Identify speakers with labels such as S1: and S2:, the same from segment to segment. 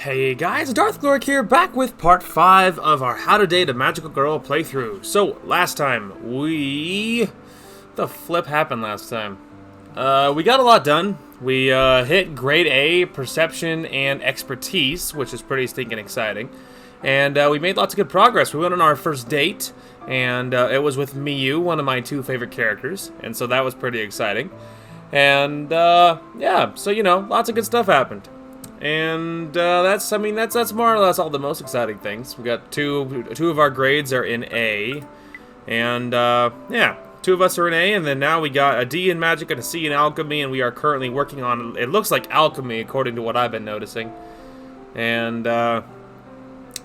S1: Hey guys, Darth Gloric here, back with part 5 of our How to Date a Magical Girl playthrough. So, last time, What the flip happened last time? We got a lot done. We hit grade A, Perception, and Expertise, which is pretty stinking exciting. And we made lots of good progress. We went on our first date, and it was with Miyu, one of my two favorite characters. And so that was pretty exciting. And, yeah, so, lots of good stuff happened. And that's more or less all the most exciting things. We got two of our grades are in A, and yeah, two of us are in A, and then now we got a D in Magic and a C in Alchemy, and we are currently working on, it looks like Alchemy according to what I've been noticing. And all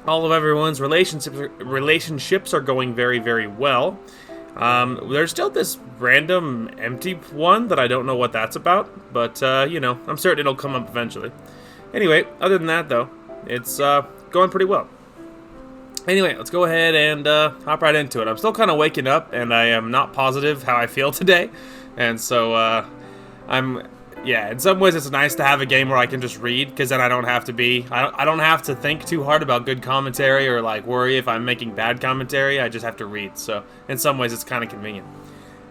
S1: of everyone's relationships are going very, very well. There's still this random empty one that I don't know what that's about, but I'm certain it'll come up eventually. Anyway, other than that, though, it's going pretty well. Anyway, let's go ahead and hop right into it. I'm still kind of waking up, and I am not positive how I feel today. And so, in some ways it's nice to have a game where I can just read, because then I don't have to think too hard about good commentary or, worry if I'm making bad commentary. I just have to read. So, in some ways, it's kind of convenient.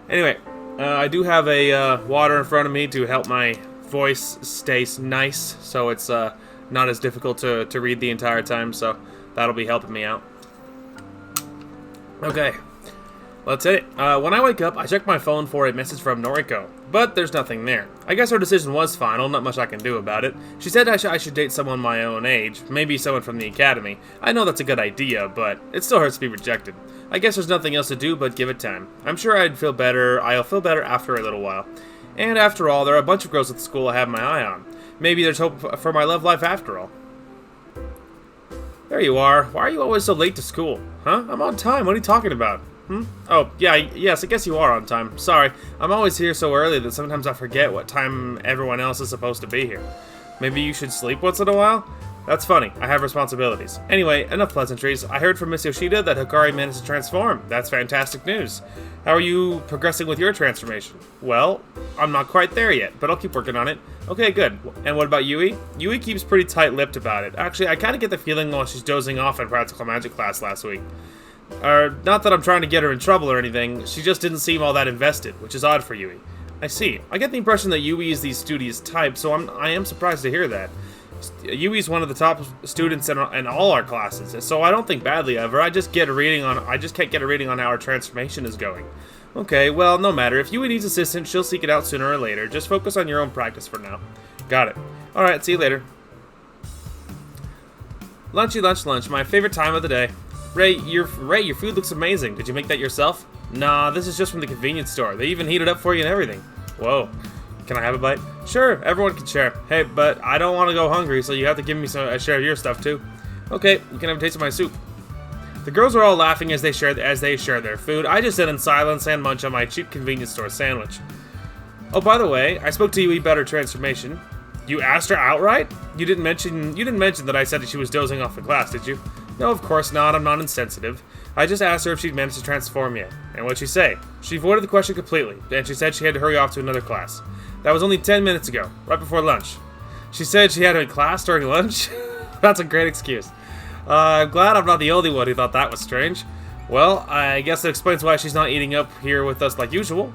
S1: Anyway, I do have a water in front of me to help my voice stays nice, so it's not as difficult to read the entire time, so that'll be helping me out. Okay, let's hit it. When I wake up, I check my phone for a message from Noriko, but there's nothing there. I guess her decision was final, not much I can do about it. She said I should date someone my own age, maybe someone from the academy. I know that's a good idea, but it still hurts to be rejected. I guess there's nothing else to do but give it time. I'm sure I'll feel better after a little while. And after all, there are a bunch of girls at the school I have my eye on. Maybe there's hope for my love life after all. There you are. Why are you always so late to school? Huh? I'm on time. What are you talking about? Oh, yes, I guess you are on time. Sorry. I'm always here so early that sometimes I forget what time everyone else is supposed to be here. Maybe you should sleep once in a while? That's funny. I have responsibilities. Anyway, enough pleasantries. I heard from Miss Yoshida that Hikari managed to transform. That's fantastic news. How are you progressing with your transformation? Well, I'm not quite there yet, but I'll keep working on it. Okay, good. And what about Yui? Yui keeps pretty tight-lipped about it. Actually, I kind of get the feeling while she's dozing off in practical magic class last week. Not that I'm trying to get her in trouble or anything, she just didn't seem all that invested, which is odd for Yui. I see. I get the impression that Yui is the studious type, so I am surprised to hear that. Yui's one of the top students in all our classes, so I don't think badly of her. I just can't get a reading on how her transformation is going. Okay, well, no matter. If Yui needs assistance, she'll seek it out sooner or later. Just focus on your own practice for now. Got it. Alright, see you later. Lunchy lunch. My favorite time of the day. Ray, your food looks amazing. Did you make that yourself? Nah, this is just from the convenience store. They even heat it up for you and everything. Whoa. Can I have a bite? Sure, everyone can share. Hey, but I don't want to go hungry, so you have to give me a share of your stuff too. Okay, you can have a taste of my soup. The girls are all laughing as they share their food. I just sit in silence and munch on my cheap convenience store sandwich. Oh, by the way, I spoke to Yui about her transformation. You asked her outright? You didn't mention that I said that she was dozing off in class, did you? No, of course not. I'm not insensitive. I just asked her if she'd managed to transform yet. And what'd she say? She avoided the question completely, and she said she had to hurry off to another class. That was only 10 minutes ago, right before lunch. She said she had a class during lunch? That's a great excuse. I'm glad I'm not the only one who thought that was strange. Well, I guess that explains why she's not eating up here with us like usual.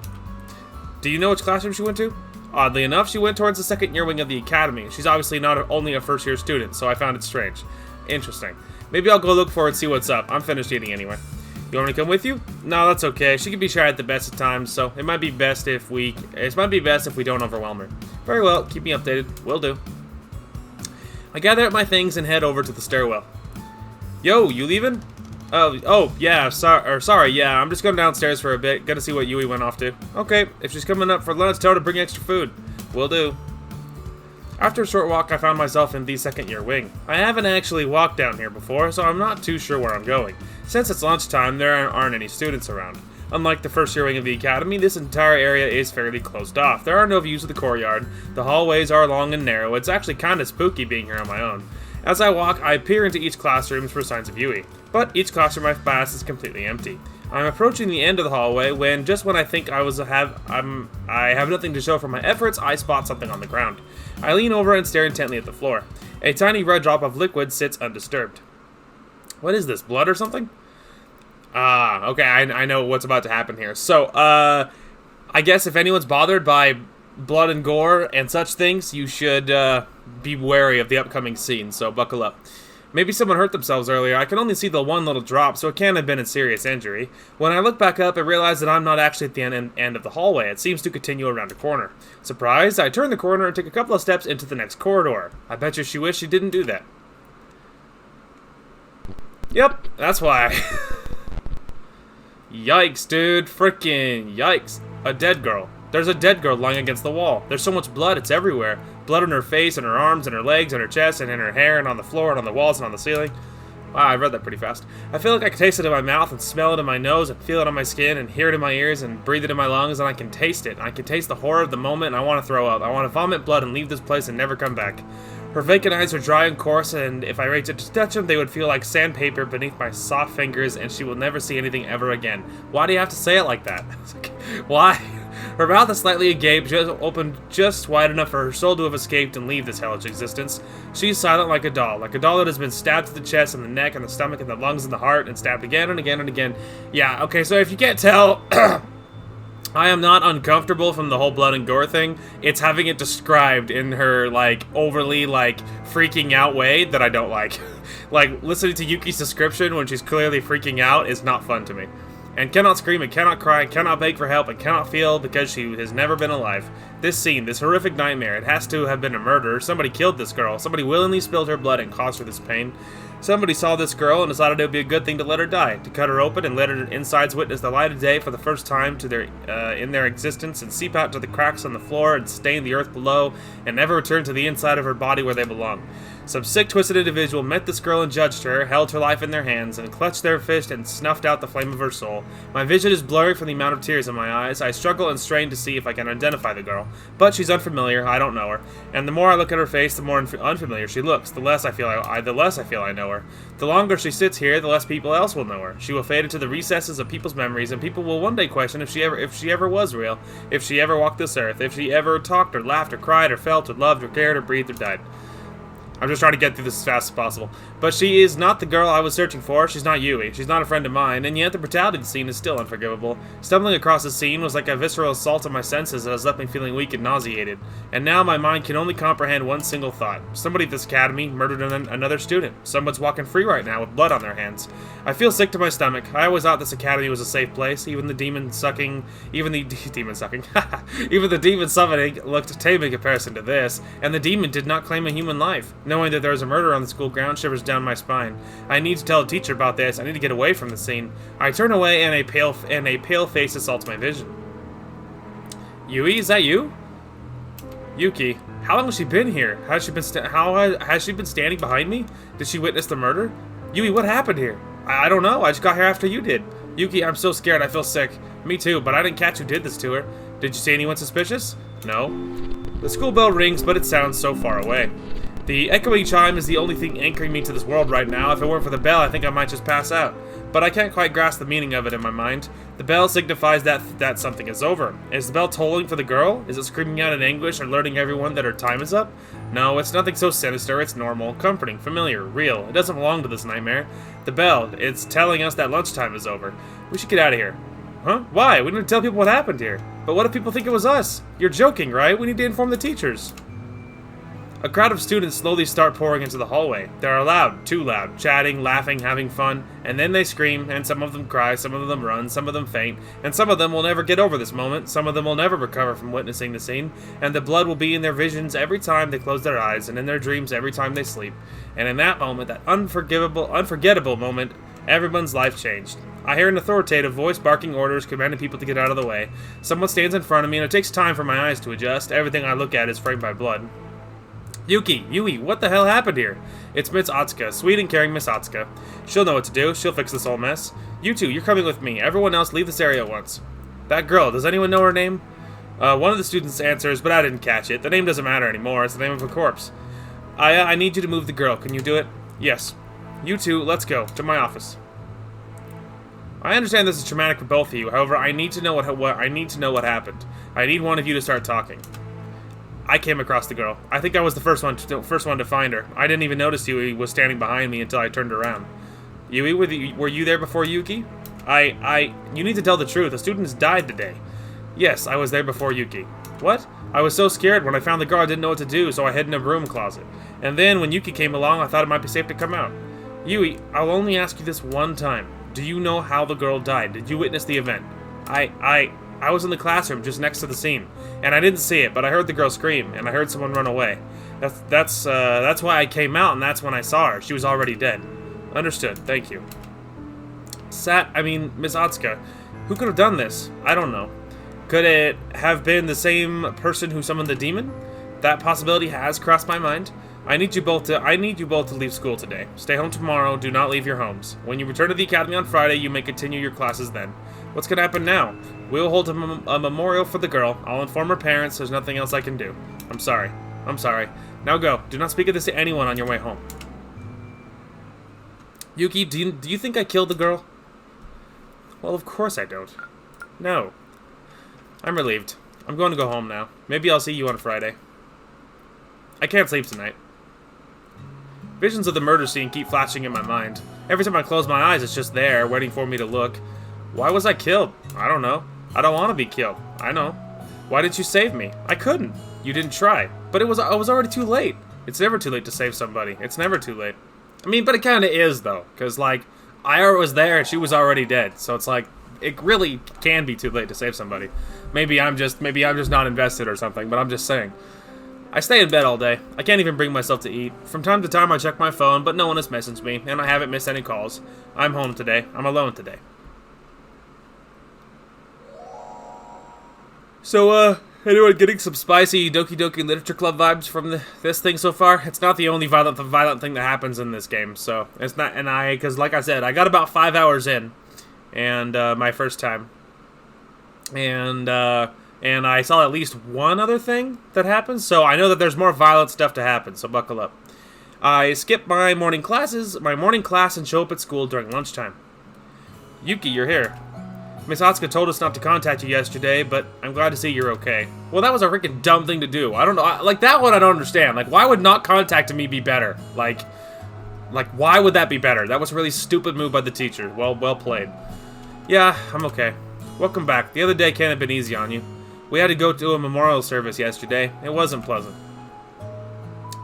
S1: Do you know which classroom she went to? Oddly enough, she went towards the second-year wing of the academy. She's obviously not only a first-year student, so I found it strange. Interesting. Maybe I'll go look for her and see what's up. I'm finished eating anyway. You want me to come with you? No, that's okay. She can be shy at the best of times, so it might be best if we don't overwhelm her. Very well, keep me updated. Will do. I gather up my things and head over to the stairwell. Yo, you leaving? Oh, yeah, sorry, yeah, I'm just going downstairs for a bit. Gonna see what Yui went off to. Okay, if she's coming up for lunch, tell her to bring extra food. Will do. After a short walk, I found myself in the second-year wing. I haven't actually walked down here before, so I'm not too sure where I'm going. Since it's lunchtime, there aren't any students around. Unlike the first-year wing of the academy, this entire area is fairly closed off. There are no views of the courtyard. The hallways are long and narrow. It's actually kind of spooky being here on my own. As I walk, I peer into each classroom for signs of Yui. But each classroom I pass is completely empty. I'm approaching the end of the hallway when, just when I think I have nothing to show for my efforts, I spot something on the ground. I lean over and stare intently at the floor. A tiny red drop of liquid sits undisturbed. What is this, blood or something? Okay, I know what's about to happen here. So, I guess if anyone's bothered by blood and gore and such things, you should be wary of the upcoming scene, so buckle up. Maybe someone hurt themselves earlier. I can only see the one little drop, so it can't have been a serious injury. When I look back up, I realize that I'm not actually at the end of the hallway. It seems to continue around a corner. Surprised, I turn the corner and take a couple of steps into the next corridor. I bet you she wished she didn't do that. Yep, that's why. Yikes, dude. Frickin' yikes. A dead girl. There's a dead girl lying against the wall. There's so much blood, it's everywhere. Blood on her face, and her arms, and her legs, and her chest, and in her hair, and on the floor, and on the walls, and on the ceiling. Wow, I read that pretty fast. I feel like I can taste it in my mouth, and smell it in my nose, and feel it on my skin, and hear it in my ears, and breathe it in my lungs, and I can taste it. I can taste the horror of the moment, and I want to throw up. I want to vomit blood and leave this place and never come back. Her vacant eyes are dry and coarse, and if I reached to touch them, they would feel like sandpaper beneath my soft fingers, and she will never see anything ever again. Why do you have to say it like that? Why? Her mouth is slightly agape, just opened just wide enough for her soul to have escaped and leave this hellish existence. She's silent like a doll that has been stabbed to the chest and the neck and the stomach and the lungs and the heart and stabbed again and again and again. Yeah, okay, so if you can't tell, I am not uncomfortable from the whole blood and gore thing. It's having it described in her, like, overly, like, freaking out way that I don't like. Like, listening to Yuki's description when she's clearly freaking out is not fun to me. And cannot scream, and cannot cry, and cannot beg for help, and cannot feel because she has never been alive. This scene, this horrific nightmare, it has to have been a murder. Somebody killed this girl. Somebody willingly spilled her blood and caused her this pain. Somebody saw this girl and decided it would be a good thing to let her die, to cut her open and let her insides witness the light of day for the first time in their existence and seep out to the cracks on the floor and stain the earth below and never return to the inside of her body where they belong. Some sick, twisted individual met this girl and judged her, held her life in their hands, and clutched their fist and snuffed out the flame of her soul. My vision is blurry from the amount of tears in my eyes. I struggle and strain to see if I can identify the girl. But she's unfamiliar, I don't know her. And the more I look at her face, the more unfamiliar she looks. The less I feel I know her. The longer she sits here, the less people else will know her. She will fade into the recesses of people's memories, and people will one day question if she ever was real, if she ever walked this earth, if she ever talked or laughed or cried or felt or loved or cared or breathed or died. I'm just trying to get through this as fast as possible. But she is not the girl I was searching for. She's not Yui. She's not a friend of mine, and yet the brutality of the scene is still unforgivable. Stumbling across the scene was like a visceral assault on my senses that has left me feeling weak and nauseated. And now my mind can only comprehend one single thought. Somebody at this academy murdered another student. Someone's walking free right now with blood on their hands. I feel sick to my stomach. I always thought this academy was a safe place. Even the demon summoning looked tame in comparison to this, and the demon did not claim a human life. Knowing that there was a murder on the school ground shivers down my spine. I need to tell the teacher about this. I need to get away from the scene. I turn away, and a pale face assaults my vision. Yui, is that you? Yuki, how long has she been here? Has she been standing behind me? Did she witness the murder? Yui, what happened here? I don't know. I just got here after you did. Yuki, I'm so scared. I feel sick. Me too, but I didn't catch who did this to her. Did you see anyone suspicious? No. The school bell rings, but it sounds so far away. The echoing chime is the only thing anchoring me to this world right now. If it weren't for the bell, I think I might just pass out. But I can't quite grasp the meaning of it in my mind. The bell signifies that something is over. Is the bell tolling for the girl? Is it screaming out in anguish or alerting everyone that her time is up? No, it's nothing so sinister. It's normal, comforting, familiar, real. It doesn't belong to this nightmare. The bell, it's telling us that lunchtime is over. We should get out of here. Huh? Why? We need to tell people what happened here. But what if people think it was us? You're joking, right? We need to inform the teachers. A crowd of students slowly start pouring into the hallway. They are loud, too loud, chatting, laughing, having fun, and then they scream, and some of them cry, some of them run, some of them faint, and some of them will never get over this moment, some of them will never recover from witnessing the scene, and the blood will be in their visions every time they close their eyes, and in their dreams every time they sleep. And in that moment, that unforgettable moment, everyone's life changed. I hear an authoritative voice barking orders, commanding people to get out of the way. Someone stands in front of me, and it takes time for my eyes to adjust. Everything I look at is framed by blood. Yui, what the hell happened here? It's Miss Atsuka, sweet and caring Miss Atsuka. She'll know what to do. She'll fix this whole mess. You two, you're coming with me. Everyone else, leave this area at once. That girl, does anyone know her name? One of the students answers, but I didn't catch it. The name doesn't matter anymore. It's the name of a corpse. I need you to move the girl. Can you do it? Yes. You two, let's go. To my office. I understand this is traumatic for both of you. However, I need to know what what happened. I need one of you to start talking. I came across the girl. I think I was the first one to find her. I didn't even notice Yui was standing behind me until I turned around. Yui, were you there before Yuki? You need to tell the truth. The students died today. Yes, I was there before Yuki. What? I was so scared when I found the girl I didn't know what to do, so I hid in a broom closet. And then when Yuki came along, I thought it might be safe to come out. Yui, I'll only ask you this one time. Do you know how the girl died? Did you witness the event? I was in the classroom just next to the scene, and I didn't see it, but I heard the girl scream, and I heard someone run away. That's why I came out, and that's when I saw her. She was already dead. Understood. Thank you. Miss Atsuka, who could have done this? I don't know. Could it have been the same person who summoned the demon? That possibility has crossed my mind. I need you both to leave school today. Stay home tomorrow. Do not leave your homes. When you return to the academy on Friday, you may continue your classes then. What's going to happen now? We'll hold a memorial for the girl. I'll inform her parents. There's nothing else I can do. I'm sorry. Now go. Do not speak of this to anyone on your way home. Yuki, do you think I killed the girl? Well, of course I don't. No. I'm relieved. I'm going to go home now. Maybe I'll see you on Friday. I can't sleep tonight. Visions of the murder scene keep flashing in my mind. Every time I close my eyes, it's just there, waiting for me to look. Why was I killed? I don't know. I don't want to be killed. I know. Why didn't you save me? I couldn't. You didn't try. But I was already too late. It's never too late to save somebody. It's never too late. But it kind of is, though. Because, I was there and she was already dead. So it's it really can be too late to save somebody. Maybe I'm just not invested or something, but I'm just saying. I stay in bed all day. I can't even bring myself to eat. From time to time I check my phone, but no one has messaged me, and I haven't missed any calls. I'm home today. I'm alone today. So, anyone getting some spicy Doki Doki Literature Club vibes from this thing so far? It's not the only violent thing that happens in this game, so it's not. And because like I said, I got about 5 hours in, and my first time, and I saw at least one other thing that happened, so I know that there's more violent stuff to happen. So buckle up. I skip my morning class, and show up at school during lunchtime. Yuki, you're here. Miss Atsuka told us not to contact you yesterday, but I'm glad to see you're okay. Well, that was a freaking dumb thing to do. I don't know. That one I don't understand. Why would not contacting me be better? Why would that be better? That was a really stupid move by the teacher. Well played. Yeah, I'm okay. Welcome back. The other day can't have been easy on you. We had to go to a memorial service yesterday. It wasn't pleasant.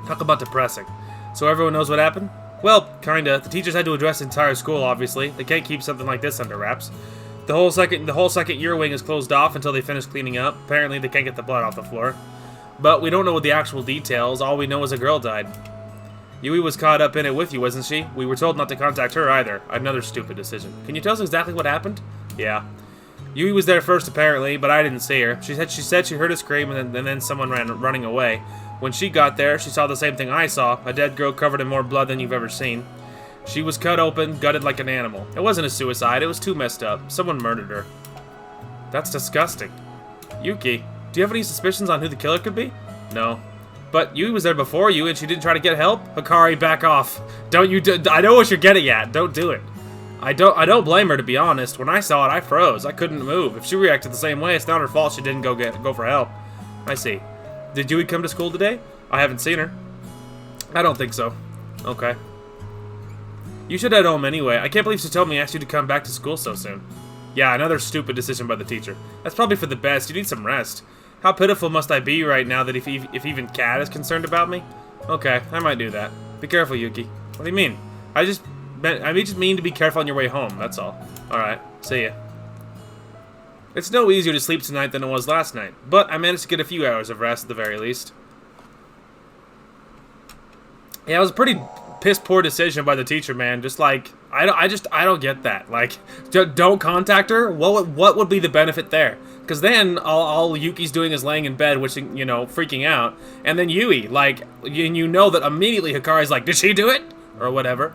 S1: Talk about depressing. So everyone knows what happened? Well, kinda. The teachers had to address the entire school, obviously. They can't keep something like this under wraps. The whole second year wing is closed off until they finish cleaning up. Apparently they can't get the blood off the floor. But we don't know the actual details. All we know is a girl died. Yui was caught up in it with you, wasn't she? We were told not to contact her either. Another stupid decision. Can you tell us exactly what happened? Yeah. Yui was there first, apparently, but I didn't see her. She said she heard a scream and then someone running away. When she got there, she saw the same thing I saw, a dead girl covered in more blood than you've ever seen. She was cut open, gutted like an animal. It wasn't a suicide, it was too messed up. Someone murdered her. That's disgusting. Yuki, do you have any suspicions on who the killer could be? No. But Yui was there before you and she didn't try to get help? Hikari, back off. I know what you're getting at. Don't do it. I don't blame her, to be honest. When I saw it, I froze. I couldn't move. If she reacted the same way, it's not her fault she didn't go for help. I see. Did Yui come to school today? I haven't seen her. I don't think so. Okay. You should head home anyway. I can't believe she told me I asked you to come back to school so soon. Yeah, another stupid decision by the teacher. That's probably for the best. You need some rest. How pitiful must I be right now that if even Kat is concerned about me? Okay, I might do that. Be careful, Yuki. What do you mean? I just mean to be careful on your way home, that's all. Alright, see ya. It's no easier to sleep tonight than it was last night, but I managed to get a few hours of rest at the very least. Yeah, it was a pretty piss poor decision by the teacher, man. I don't get that. Don't contact her. What would be the benefit there? Because then all Yuki's doing is laying in bed, wishing, freaking out, and then Yui, you know that immediately Hikari's like, did she do it? Or whatever.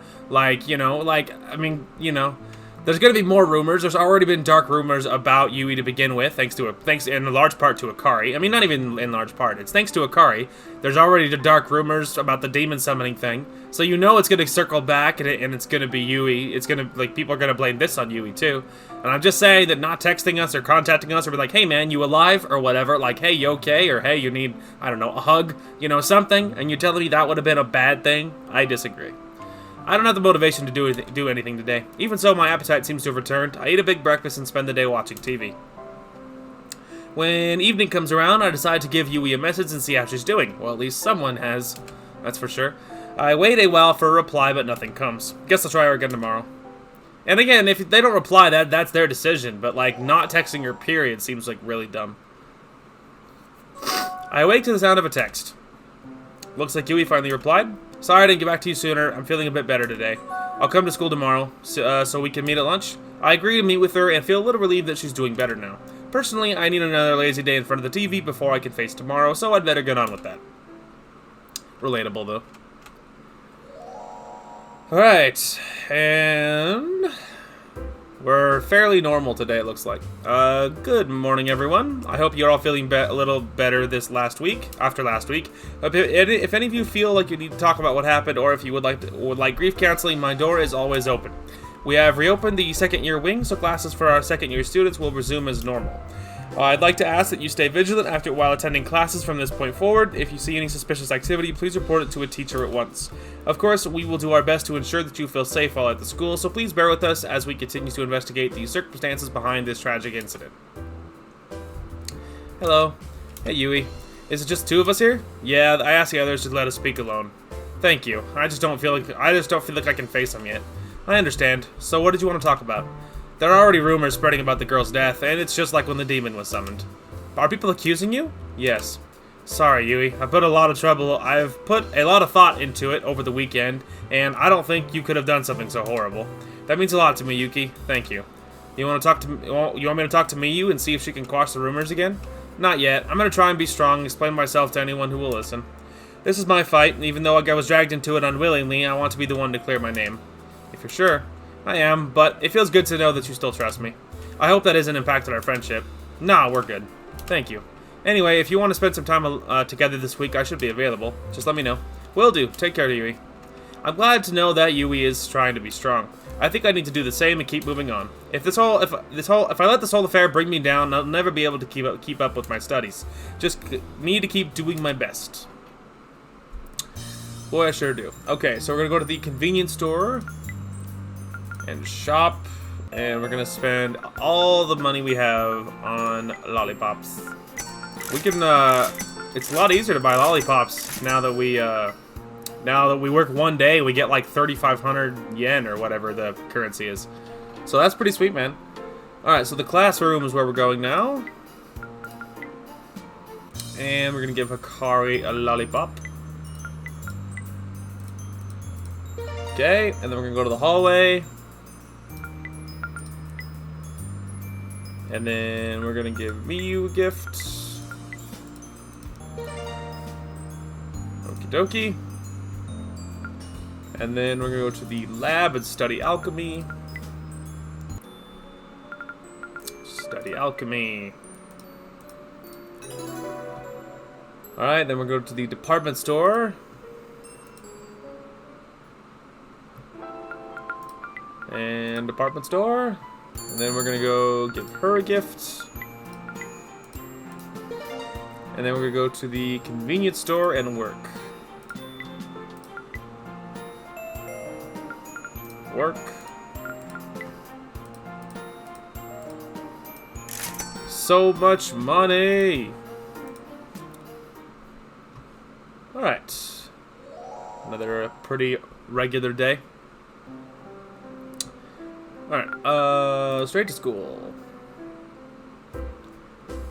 S1: There's going to be more rumors. There's already been dark rumors about Yui to begin with, thanks in large part to Akari. I mean, not even in large part. It's thanks to Akari. There's already the dark rumors about the demon summoning thing. So you know it's going to circle back, and it's going to be Yui. It's going to, like, people are going to blame this on Yui, too. And I'm just saying that not texting us or contacting us or be like, hey, man, you alive? Or whatever. Like, hey, you okay? Or, hey, you need, I don't know, a hug? You know, something? And you're telling me that would have been a bad thing? I disagree. I don't have the motivation to do anything today. Even so, my appetite seems to have returned. I eat a big breakfast and spend the day watching TV. When evening comes around, I decide to give Yui a message and see how she's doing. Well, at least someone has, that's for sure. I wait a while for a reply, but nothing comes. Guess I'll try her again tomorrow. And again, if they don't reply, that's their decision. But, like, not texting her period seems, like, really dumb. I awake to the sound of a text. Looks like Yui finally replied. Sorry I didn't get back to you sooner. I'm feeling a bit better today. I'll come to school tomorrow, so we can meet at lunch. I agree to meet with her and feel a little relieved that she's doing better now. Personally, I need another lazy day in front of the TV before I can face tomorrow, so I'd better get on with that. Relatable, though. Alright, and we're fairly normal today, it looks like. Good morning, everyone. I hope you're all feeling a little better after last week. If any of you feel like you need to talk about what happened, or if you would like grief counseling, my door is always open. We have reopened the second-year wing, so classes for our second-year students will resume as normal. I'd like to ask that you stay vigilant while attending classes from this point forward. If you see any suspicious activity, please report it to a teacher at once. Of course, we will do our best to ensure that you feel safe while at the school, so please bear with us as we continue to investigate the circumstances behind this tragic incident. Hello. Hey, Yui. Is it just two of us here? Yeah, I asked the others to let us speak alone. Thank you. I just don't feel like I can face them yet. I understand. So what did you want to talk about? There are already rumors spreading about the girl's death, and it's just like when the demon was summoned. Are people accusing you? Yes. Sorry, Yui. I've put a lot of thought into it over the weekend, and I don't think you could have done something so horrible. That means a lot to me, Yuki. Thank you. You want me to talk to Miyu and see if she can quash the rumors again? Not yet. I'm gonna try and be strong and explain myself to anyone who will listen. This is my fight, and even though I was dragged into it unwillingly, I want to be the one to clear my name. If you're sure. I am, but it feels good to know that you still trust me. I hope that hasn't impacted our friendship. Nah, we're good. Thank you. Anyway, if you want to spend some time together this week, I should be available. Just let me know. Will do. Take care, Yui. I'm glad to know that Yui is trying to be strong. I think I need to do the same and keep moving on. If I let this whole affair bring me down, I'll never be able to keep up with my studies. Just need to keep doing my best. Boy, I sure do. Okay, so we're gonna go to the convenience store and shop, and we're gonna spend all the money we have on lollipops. We can, it's a lot easier to buy lollipops now that we work one day. We get like 3,500 yen or whatever the currency is. So that's pretty sweet, man. Alright, so the classroom is where we're going now. And we're gonna give Hikari a lollipop. Okay, and then we're gonna go to the hallway. And then we're gonna give Miyu a gift. Okie dokie. And then we're gonna go to the lab and study alchemy. Study alchemy. Alright, then we're going to the department store. And department store. And then we're gonna go give her a gift. And then we're gonna go to the convenience store and work. Work. So much money! Alright. Another pretty regular day. Alright, straight to school.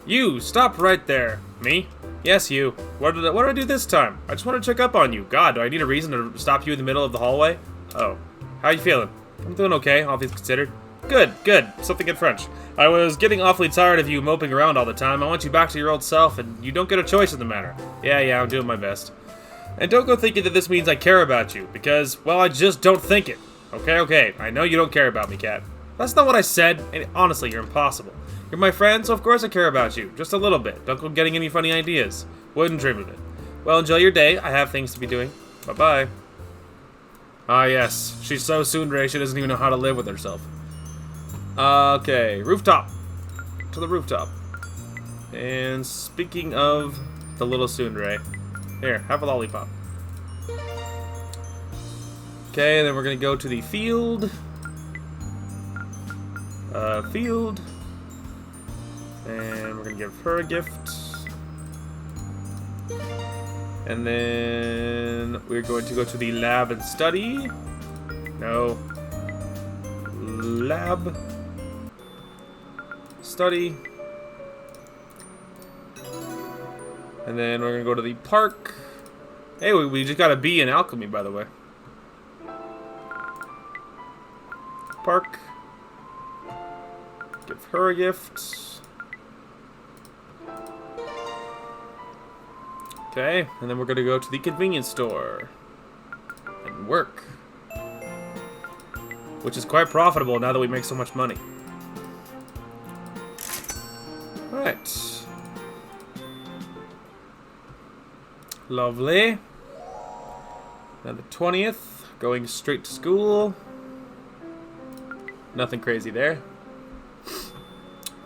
S1: You, stop right there. Me? Yes, you. What did I do this time? I just want to check up on you. God, do I need a reason to stop you in the middle of the hallway? Oh. How you feeling? I'm doing okay, all things considered. Good, good. Something in French. I was getting awfully tired of you moping around all the time. I want you back to your old self, and you don't get a choice in the matter. Yeah, I'm doing my best. And don't go thinking that this means I care about you, because, well, I just don't think it. Okay, I know you don't care about me, Cat. That's not what I said, and honestly, you're impossible. You're my friend, so of course I care about you. Just a little bit. Don't go getting any funny ideas. Wouldn't dream of it. Well, enjoy your day. I have things to be doing. Bye-bye. Ah, yes. She's so tsundere, she doesn't even know how to live with herself. Okay, rooftop. To the rooftop. And speaking of the little tsundere, here, have a lollipop. Okay, then we're gonna go to the field. Field. And we're gonna give her a gift. And then we're going to go to the lab and study. No. Lab. Study. And then we're gonna go to the park. Hey, we just got a B in alchemy, by the way. Park. Give her a gift. Okay, and then we're gonna go to the convenience store and work, which is quite profitable now that we make so much money. Alright. Lovely. Now the 20th, going straight to school. Nothing crazy there.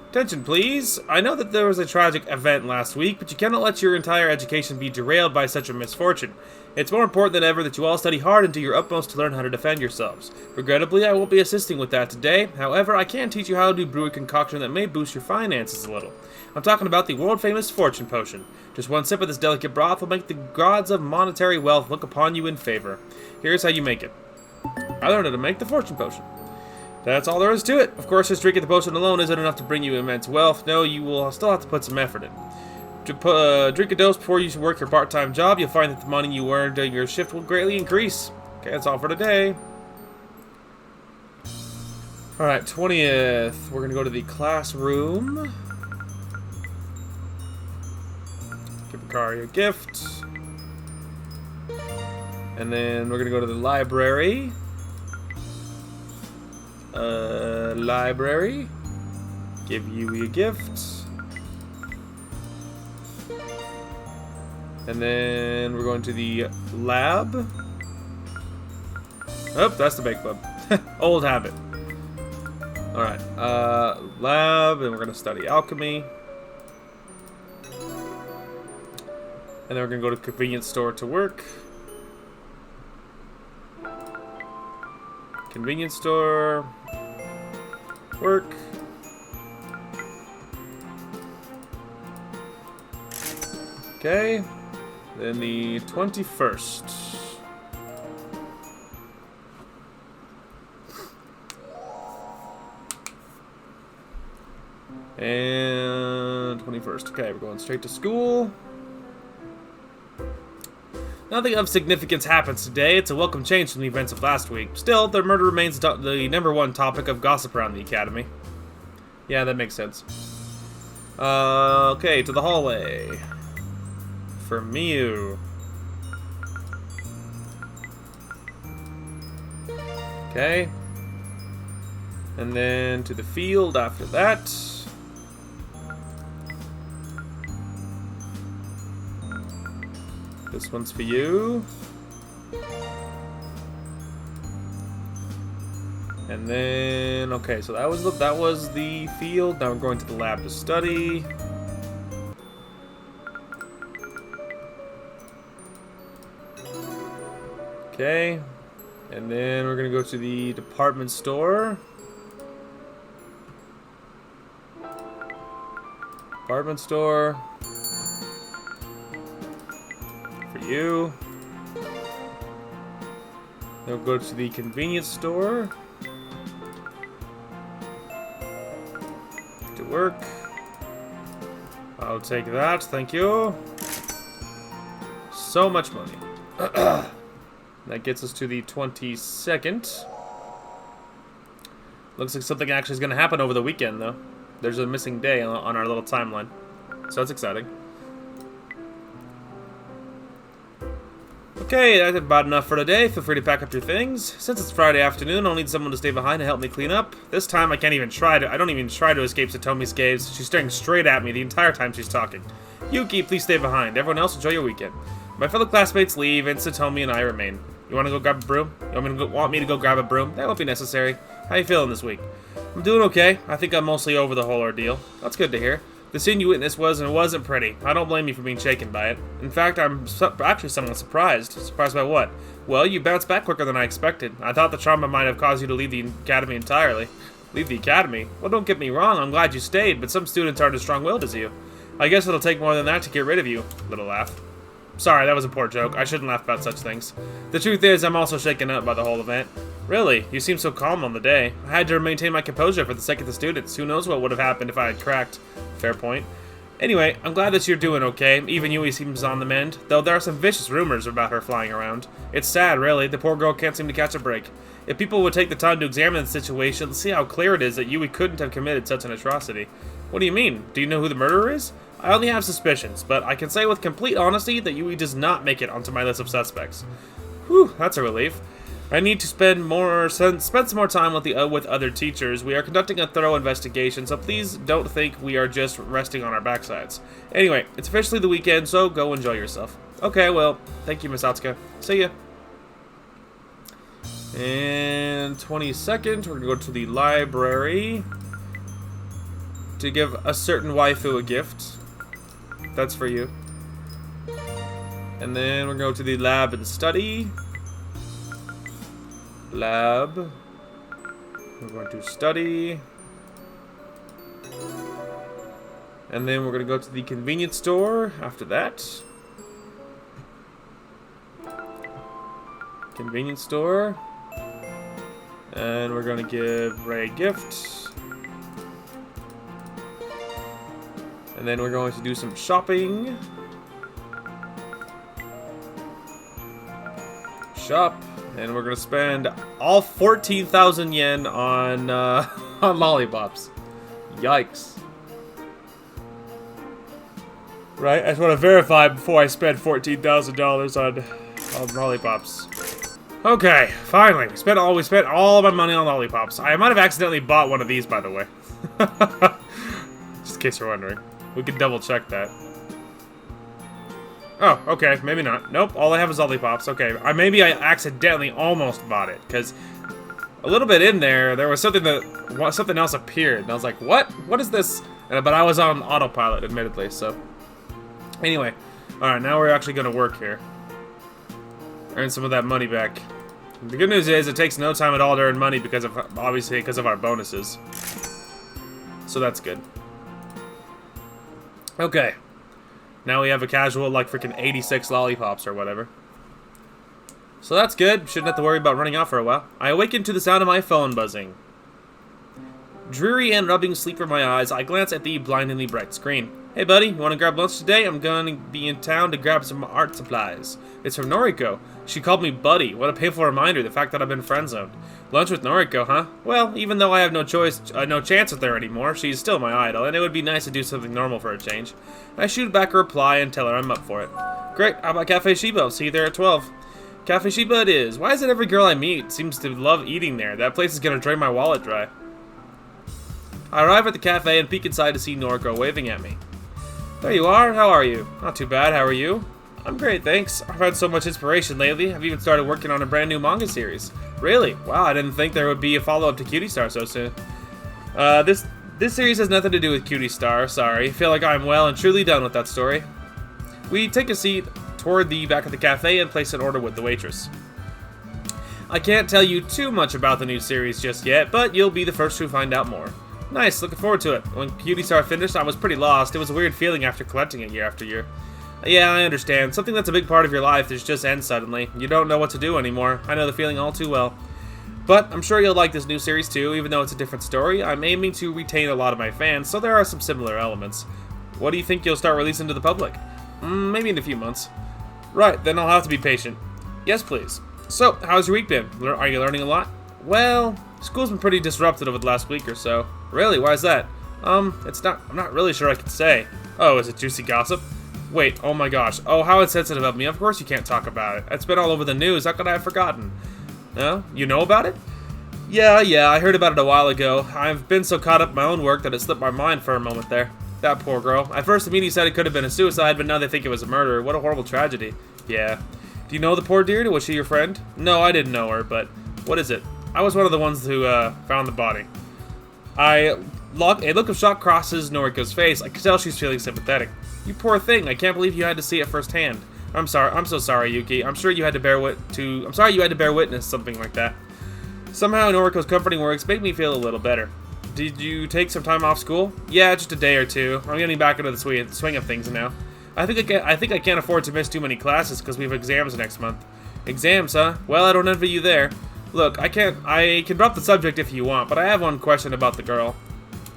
S1: Attention, please. I know that there was a tragic event last week, but you cannot let your entire education be derailed by such a misfortune. It's more important than ever that you all study hard and do your utmost to learn how to defend yourselves. Regrettably, I won't be assisting with that today. However, I can teach you how to brew a concoction that may boost your finances a little. I'm talking about the world-famous fortune potion. Just one sip of this delicate broth will make the gods of monetary wealth look upon you in favor. Here's how you make it. I learned how to make the fortune potion. That's all there is to it. Of course, just drinking the potion alone isn't enough to bring you immense wealth. No, you will still have to put some effort in. To drink a dose before you work your part-time job, you'll find that the money you earn during your shift will greatly increase. Okay, that's all for today. Alright, 20th. We're going to go to the classroom. Give Akari a gift. And then we're going to go to the library. Library. Give you a gift. And then we're going to the lab. Oh, that's the bake club. Old habit. Alright, lab, and we're going to study alchemy. And then we're going to go to the convenience store to work. Convenience store. Work. Okay. Then the 21st. And 21st. Okay, we're going straight to school. Nothing of significance happens today. It's a welcome change from the events of last week. Still, the murder remains the #1 topic of gossip around the academy. Yeah, that makes sense. Okay, to the hallway. For Miu. Okay. And then to the field after that. This one's for you. And then, okay, so that was the field. Now we're going to the lab to study. Okay. And then we're gonna go to the department store. Department store. For you. Then we'll go to the convenience store. To work. I'll take that, thank you. So much money. That gets us to the 22nd. Looks like something actually is going to happen over the weekend, though. There's a missing day on our little timeline. So that's exciting. Okay, that's about enough for today. Feel free to pack up your things. Since it's Friday afternoon, I'll need someone to stay behind to help me clean up. This time, I don't even try to escape Satomi's gaze. She's staring straight at me the entire time she's talking. Yuki, please stay behind. Everyone else, enjoy your weekend. My fellow classmates leave, and Satomi and I remain. You want to go grab a broom? You want me to go grab a broom? That won't be necessary. How you feeling this week? I'm doing okay. I think I'm mostly over the whole ordeal. That's good to hear. The scene you witnessed wasn't pretty. I don't blame you for being shaken by it. In fact, I'm actually somewhat surprised. Surprised by what? Well, you bounced back quicker than I expected. I thought the trauma might have caused you to leave the academy entirely. Leave the academy? Well, don't get me wrong, I'm glad you stayed, but some students aren't as strong-willed as you. I guess it'll take more than that to get rid of you. Little laugh. Sorry, that was a poor joke. I shouldn't laugh about such things. The truth is, I'm also shaken up by the whole event. Really? You seem so calm on the day. I had to maintain my composure for the sake of the students. Who knows what would have happened if I had cracked. Fair point. Anyway, I'm glad that you're doing okay. Even Yui seems on the mend, though there are some vicious rumors about her flying around. It's sad, really. The poor girl can't seem to catch a break. If people would take the time to examine the situation, see how clear it is that Yui couldn't have committed such an atrocity. What do you mean? Do you know who the murderer is? I only have suspicions, but I can say with complete honesty that Yui does not make it onto my list of suspects. Whew, that's a relief. I need to spend some more time with other teachers. We are conducting a thorough investigation, so please don't think we are just resting on our backsides. Anyway, it's officially the weekend, so go enjoy yourself. Okay, well, thank you, Miss Atsuka. See ya. And 22nd, we're gonna go to the library to give a certain waifu a gift. That's for you. And then we're gonna go to the lab and study. Lab. We're going to study. And then we're going to go to the convenience store after that. Convenience store. And we're going to give Ray a gift. And then we're going to do some shopping. Shop. And we're gonna spend all 14,000 yen on on lollipops. Yikes! Right, I just want to verify before I spend $14,000 on lollipops. Okay, finally, we spent all of my money on lollipops. I might have accidentally bought one of these, by the way. Just in case you're wondering, we can double check that. Oh, okay, maybe not. Nope, all I have is lollipops. Okay, maybe I accidentally almost bought it, because a little bit in there was something else appeared, and I was like, what? What is this? But I was on autopilot, admittedly, so. Anyway, alright, now we're actually going to work here. Earn some of that money back. The good news is, it takes no time at all to earn money obviously because of our bonuses. So that's good. Okay. Now we have a casual, like, freaking 86 lollipops or whatever. So that's good. Shouldn't have to worry about running out for a while. I awakened to the sound of my phone buzzing. Dreary and rubbing sleep from my eyes, I glance at the blindingly bright screen. Hey, buddy, you want to grab lunch today? I'm going to be in town to grab some art supplies. It's from Noriko. She called me buddy. What a painful reminder, the fact that I've been friend-zoned. Lunch with Noriko, huh? Well, even though I have no chance with her anymore, she's still my idol, and it would be nice to do something normal for a change. I shoot back a reply and tell her I'm up for it. Great, how about Cafe Shiba? I'll see you there at 12. Cafe Shiba it is. Why is it every girl I meet seems to love eating there? That place is going to drain my wallet dry. I arrive at the cafe and peek inside to see Noriko waving at me. There you are. How are you? Not too bad. How are you? I'm great, thanks. I've had so much inspiration lately. I've even started working on a brand new manga series. Really? Wow, I didn't think there would be a follow-up to Cutie Star so soon. This series has nothing to do with Cutie Star, sorry. I feel like I'm well and truly done with that story. We take a seat toward the back of the cafe and place an order with the waitress. I can't tell you too much about the new series just yet, but you'll be the first to find out more. Nice, looking forward to it. When Cutie Star finished, I was pretty lost. It was a weird feeling after collecting it year after year. Yeah, I understand. Something that's a big part of your life just ends suddenly. You don't know what to do anymore. I know the feeling all too well. But I'm sure you'll like this new series too, even though it's a different story. I'm aiming to retain a lot of my fans, so there are some similar elements. What do you think you'll start releasing to the public? Maybe in a few months. Right, then I'll have to be patient. Yes, please. So, how's your week been? Are you learning a lot? Well, school's been pretty disrupted over the last week or so. Really? Why is that? I'm not really sure I can say. Oh, is it juicy gossip? Wait, oh my gosh. Oh, how insensitive of me. Of course you can't talk about it. It's been all over the news. How could I have forgotten? No? You know about it? Yeah, I heard about it a while ago. I've been so caught up in my own work that it slipped my mind for a moment there. That poor girl. At first the media said it could have been a suicide, but now they think it was a murder. What a horrible tragedy. Yeah. Do you know the poor dear? Was she your friend? No, I didn't know her, but what is it? I was one of the ones who found the body. A look of shock crosses Noriko's face. I could tell she's feeling sympathetic. You poor thing. I can't believe you had to see it firsthand. I'm so sorry, Yuki. I'm sorry you had to bear witness something like that. Somehow Noriko's comforting words made me feel a little better. Did you take some time off school? Yeah, just a day or two. I'm getting back into the swing of things now. I think I can't afford to miss too many classes because we have exams next month. Exams, huh? Well, I don't envy you there. Look, I can drop the subject if you want, but I have one question about the girl.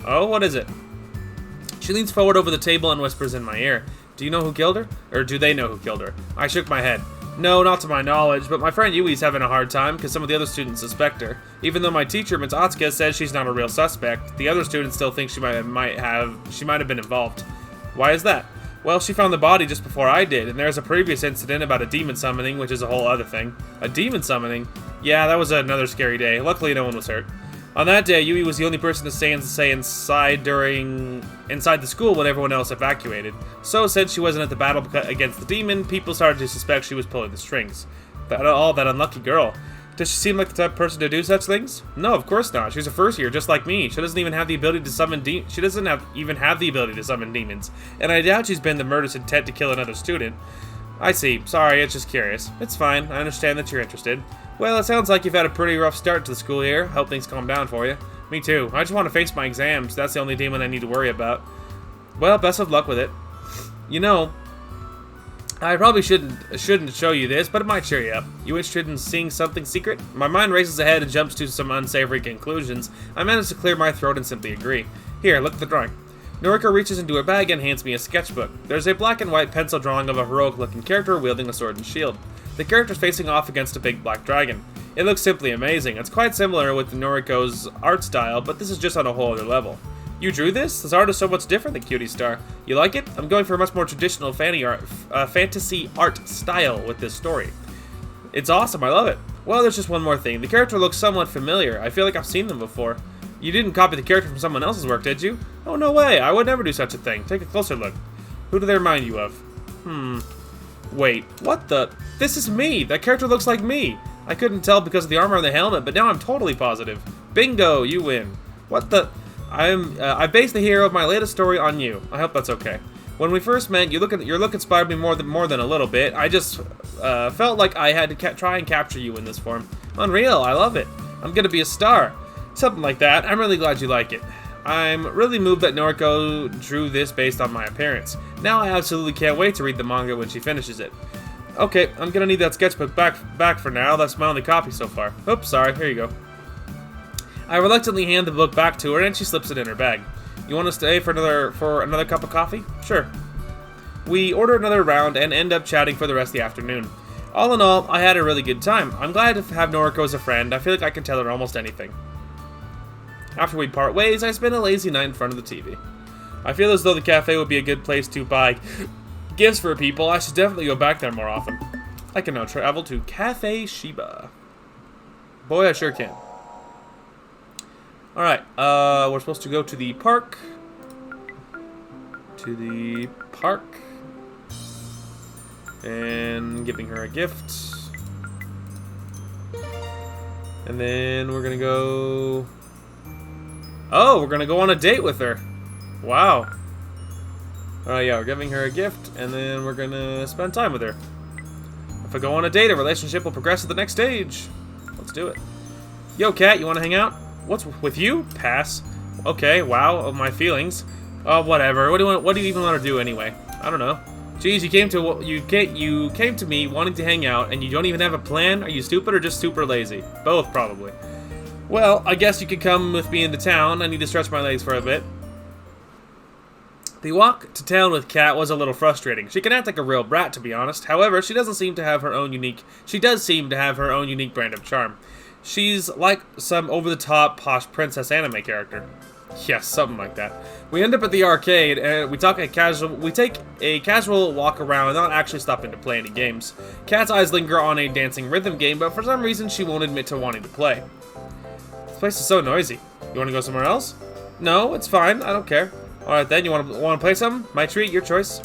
S1: Oh, what is it? She leans forward over the table and whispers in my ear. Do you know who killed her? Or do they know who killed her? I shook my head. No, not to my knowledge, but my friend Yui's having a hard time because some of the other students suspect her. Even though my teacher, Ms. Atsuka, says she's not a real suspect, the other students still think she might have been involved. Why is that? Well, she found the body just before I did, and there's a previous incident about a demon summoning, which is a whole other thing. A demon summoning? Yeah, that was another scary day. Luckily, no one was hurt. On that day, Yui was the only person to stay inside the school when everyone else evacuated. So, since she wasn't at the battle against the demon, people started to suspect she was pulling the strings. That unlucky girl. Does she seem like the type of person to do such things? No, of course not. She's a first year, just like me. She doesn't even have the ability to summon demons. And I doubt she's been the murderous intent to kill another student. I see. Sorry, it's just curious. It's fine. I understand that you're interested. Well, it sounds like you've had a pretty rough start to the school year. Hope things calm down for you. Me too. I just want to face my exams. That's the only demon I need to worry about. Well, best of luck with it. You know, I probably shouldn't show you this, but it might cheer you up. You interested in seeing something secret? My mind races ahead and jumps to some unsavory conclusions. I manage to clear my throat and simply agree. Here, look at the drawing. Noriko reaches into her bag and hands me a sketchbook. There's a black and white pencil drawing of a heroic-looking character wielding a sword and shield. The character's facing off against a big black dragon. It looks simply amazing. It's quite similar with Noriko's art style, but this is just on a whole other level. You drew this? This art is so much different than Cutie Star. You like it? I'm going for a much more traditional fantasy art style with this story. It's awesome, I love it. Well, there's just one more thing. The character looks somewhat familiar. I feel like I've seen them before. You didn't copy the character from someone else's work, did you? Oh, no way. I would never do such a thing. Take a closer look. Who do they remind you of? Wait, what the? This is me! That character looks like me! I couldn't tell because of the armor on the helmet, but now I'm totally positive. Bingo! You win. What the? I based the hero of my latest story on you. I hope that's okay. When we first met, your look inspired me more than a little bit. I just felt like I had to try and capture you in this form. Unreal! I love it. I'm gonna be a star. Something like that. I'm really glad you like it. I'm really moved that Noriko drew this based on my appearance. Now I absolutely can't wait to read the manga when she finishes it. Okay, I'm gonna need that sketchbook back for now. That's my only copy so far. Oops, sorry. Here you go. I reluctantly hand the book back to her, and she slips it in her bag. You want to stay for another cup of coffee? Sure. We order another round and end up chatting for the rest of the afternoon. All in all, I had a really good time. I'm glad to have Noriko as a friend. I feel like I can tell her almost anything. After we part ways, I spend a lazy night in front of the TV. I feel as though the cafe would be a good place to buy gifts for people. I should definitely go back there more often. I can now travel to Cafe Shiba. Boy, I sure can. Alright, we're supposed to go to the park. And giving her a gift. And then we're gonna go... Oh, we're gonna go on a date with her. Wow. Yeah, we're giving her a gift, and then we're gonna spend time with her. If I go on a date, a relationship will progress to the next stage. Let's do it. Yo, Kat, you wanna hang out? What's with you? Pass. Okay, wow, my feelings. Oh, whatever. What do you even want to do anyway? I don't know. Jeez, you came to me wanting to hang out, and you don't even have a plan? Are you stupid or just super lazy? Both, probably. Well, I guess you could come with me into town. I need to stretch my legs for a bit. The walk to town with Kat was a little frustrating. She can act like a real brat, to be honest. However, she does seem to have her own unique brand of charm. She's like some over-the-top, posh princess anime character. Yes, something like that. We end up at the arcade, and we take a casual walk around, not actually stopping to play any games. Kat's eyes linger on a dancing rhythm game, but for some reason she won't admit to wanting to play. This place is so noisy. You want to go somewhere else? No, it's fine. I don't care. All right, then. You want to play something? My treat, your choice.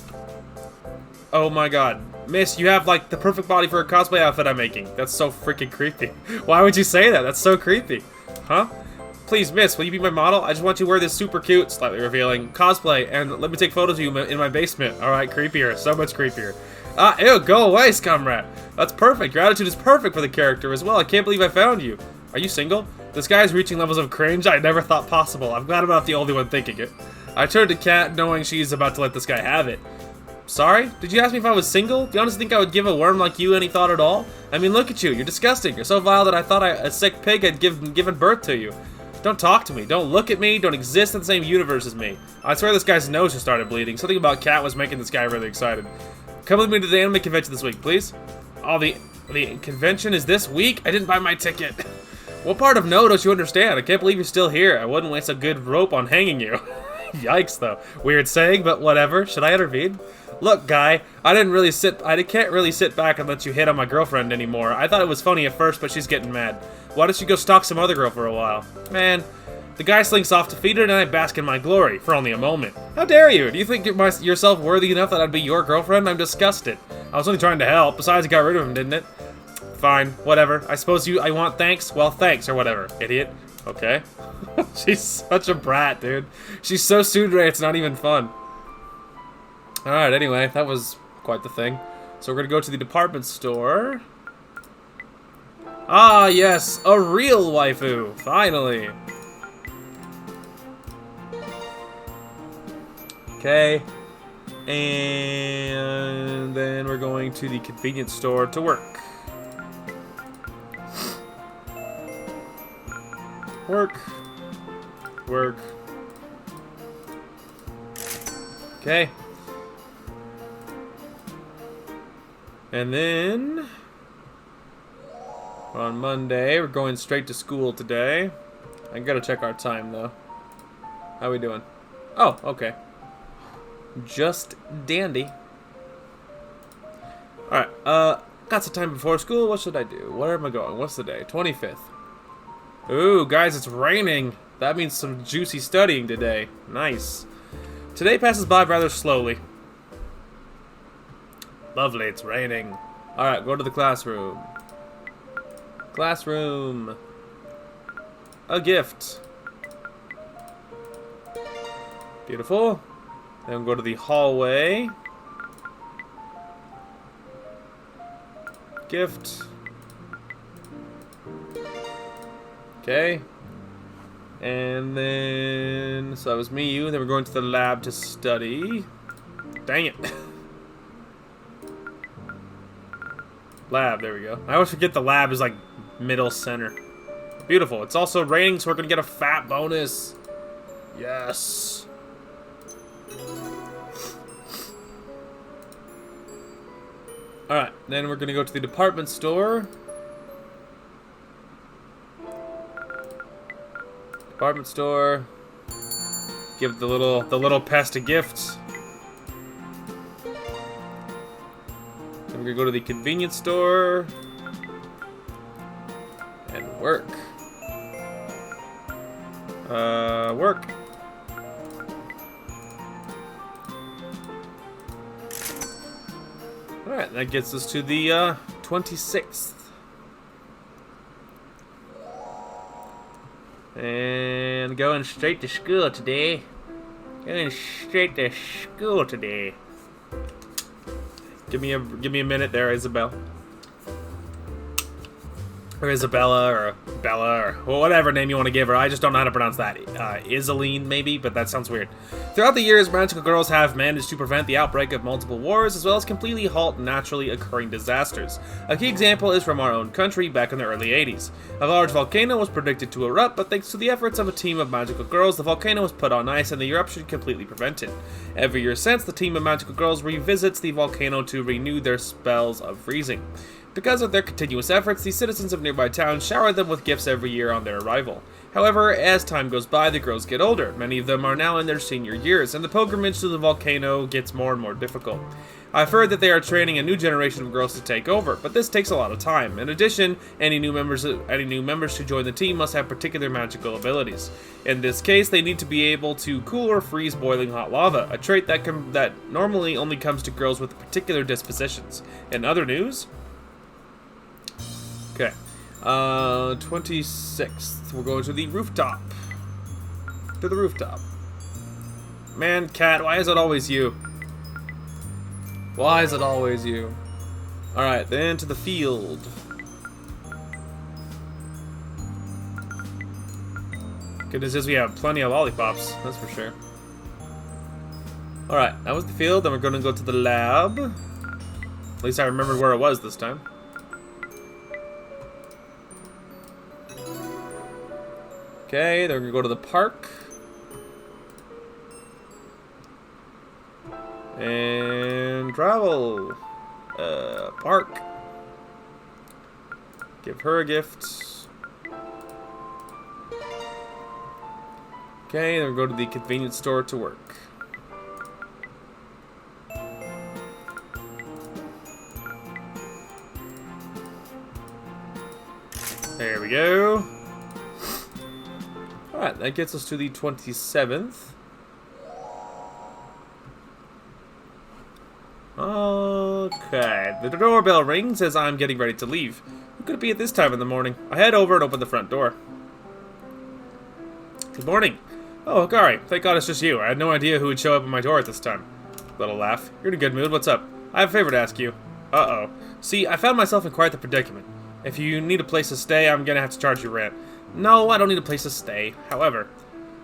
S1: Oh my God, Miss, you have like the perfect body for a cosplay outfit I'm making. That's so freaking creepy. Why would you say that? That's so creepy. Huh? Please, miss, will you be my model? I just want you to wear this super cute, slightly revealing, cosplay, and let me take photos of you in my basement. Alright, creepier. So much creepier. Ew, go away, scumrat. That's perfect. Your attitude is perfect for the character as well. I can't believe I found you. Are you single? This guy is reaching levels of cringe I never thought possible. I'm glad I'm not the only one thinking it. I turned to Kat, knowing she's about to let this guy have it. Sorry? Did you ask me if I was single? Do you honestly think I would give a worm like you any thought at all? I mean, look at you. You're disgusting. You're so vile that I thought a sick pig had given birth to you. Don't talk to me. Don't look at me. Don't exist in the same universe as me. I swear this guy's nose just started bleeding. Something about Kat was making this guy really excited. Come with me to the anime convention this week, please. Oh, the convention is this week? I didn't buy my ticket. What part of no don't you understand? I can't believe you're still here. I wouldn't waste a good rope on hanging you. Yikes, though. Weird saying, but whatever. Should I intervene? Look, guy, I can't really sit back and let you hit on my girlfriend anymore. I thought it was funny at first, but she's getting mad. Why don't you go stalk some other girl for a while? Man, the guy slinks off defeated and I bask in my glory, for only a moment. How dare you? Do you think yourself worthy enough that I'd be your girlfriend? I'm disgusted. I was only trying to help. Besides, it got rid of him, didn't it? Fine, whatever. I suppose I want thanks? Well, thanks, or whatever, idiot. Okay. She's such a brat, dude. She's so tsundere, it's not even fun. Alright, anyway, that was quite the thing. So we're gonna go to the department store. Ah, yes, a real waifu, finally. Okay. And then we're going to the convenience store to work. Work. Work. Okay. And then on Monday, we're going straight to school today. I gotta check our time though. How we doing? Oh, okay. Just dandy. Alright, got some time before school. What should I do? Where am I going? What's the day? 25th. Ooh, guys, it's raining. That means some juicy studying today. Nice. Today passes by rather slowly. Lovely, it's raining. Alright, go to the classroom. Classroom. A gift. Beautiful. Then go to the hallway. Gift. Okay. And then... so that was me, you. Then we're going to the lab to study. Dang it. Lab, there we go. I always forget the lab is like middle center. Beautiful. It's also raining, so we're gonna get a fat bonus. Yes. Alright, then we're gonna go to the department store. Department store. Give the little pest a gift. Then we're gonna go to the convenience store and work. Work. Alright, that gets us to the 26th. And going straight to school today. Going straight to school today. Give me a minute there, Isabel. Or Isabella, or Bella, or whatever name you want to give her. I just don't know how to pronounce that. Isaline, maybe, but that sounds weird. Throughout the years, magical girls have managed to prevent the outbreak of multiple wars, as well as completely halt naturally occurring disasters. A key example is from our own country back in the early 80s. A large volcano was predicted to erupt, but thanks to the efforts of a team of magical girls, the volcano was put on ice and the eruption completely prevented. Every year since, the team of magical girls revisits the volcano to renew their spells of freezing. Because of their continuous efforts, the citizens of nearby towns shower them with gifts every year on their arrival. However, as time goes by, the girls get older. Many of them are now in their senior years, and the pilgrimage to the volcano gets more and more difficult. I've heard that they are training a new generation of girls to take over, but this takes a lot of time. In addition, any new members to join the team must have particular magical abilities. In this case, they need to be able to cool or freeze boiling hot lava, a trait that normally only comes to girls with particular dispositions. In other news... Okay. 26th. We're going to the rooftop. To the rooftop. Man, Cat, why is it always you? Why is it always you? Alright, then to the field. Goodness is we have plenty of lollipops, that's for sure. Alright, that was the field, then we're going to go to the lab. At least I remembered where it was this time. Okay, then we're going to go to the park. And travel. Park. Give her a gift. Okay, then we'll go to the convenience store to work. There we go. Alright, that gets us to the 27th. Okay, the doorbell rings as I'm getting ready to leave. Who could it be at this time in the morning? I head over and open the front door. Good morning. Oh, Hikari, thank God it's just you. I had no idea who would show up at my door at this time. Little laugh. You're in a good mood. What's up? I have a favor to ask you. Uh-oh. See, I found myself in quite the predicament. If you need a place to stay, I'm gonna have to charge you rent. No, I don't need a place to stay. However,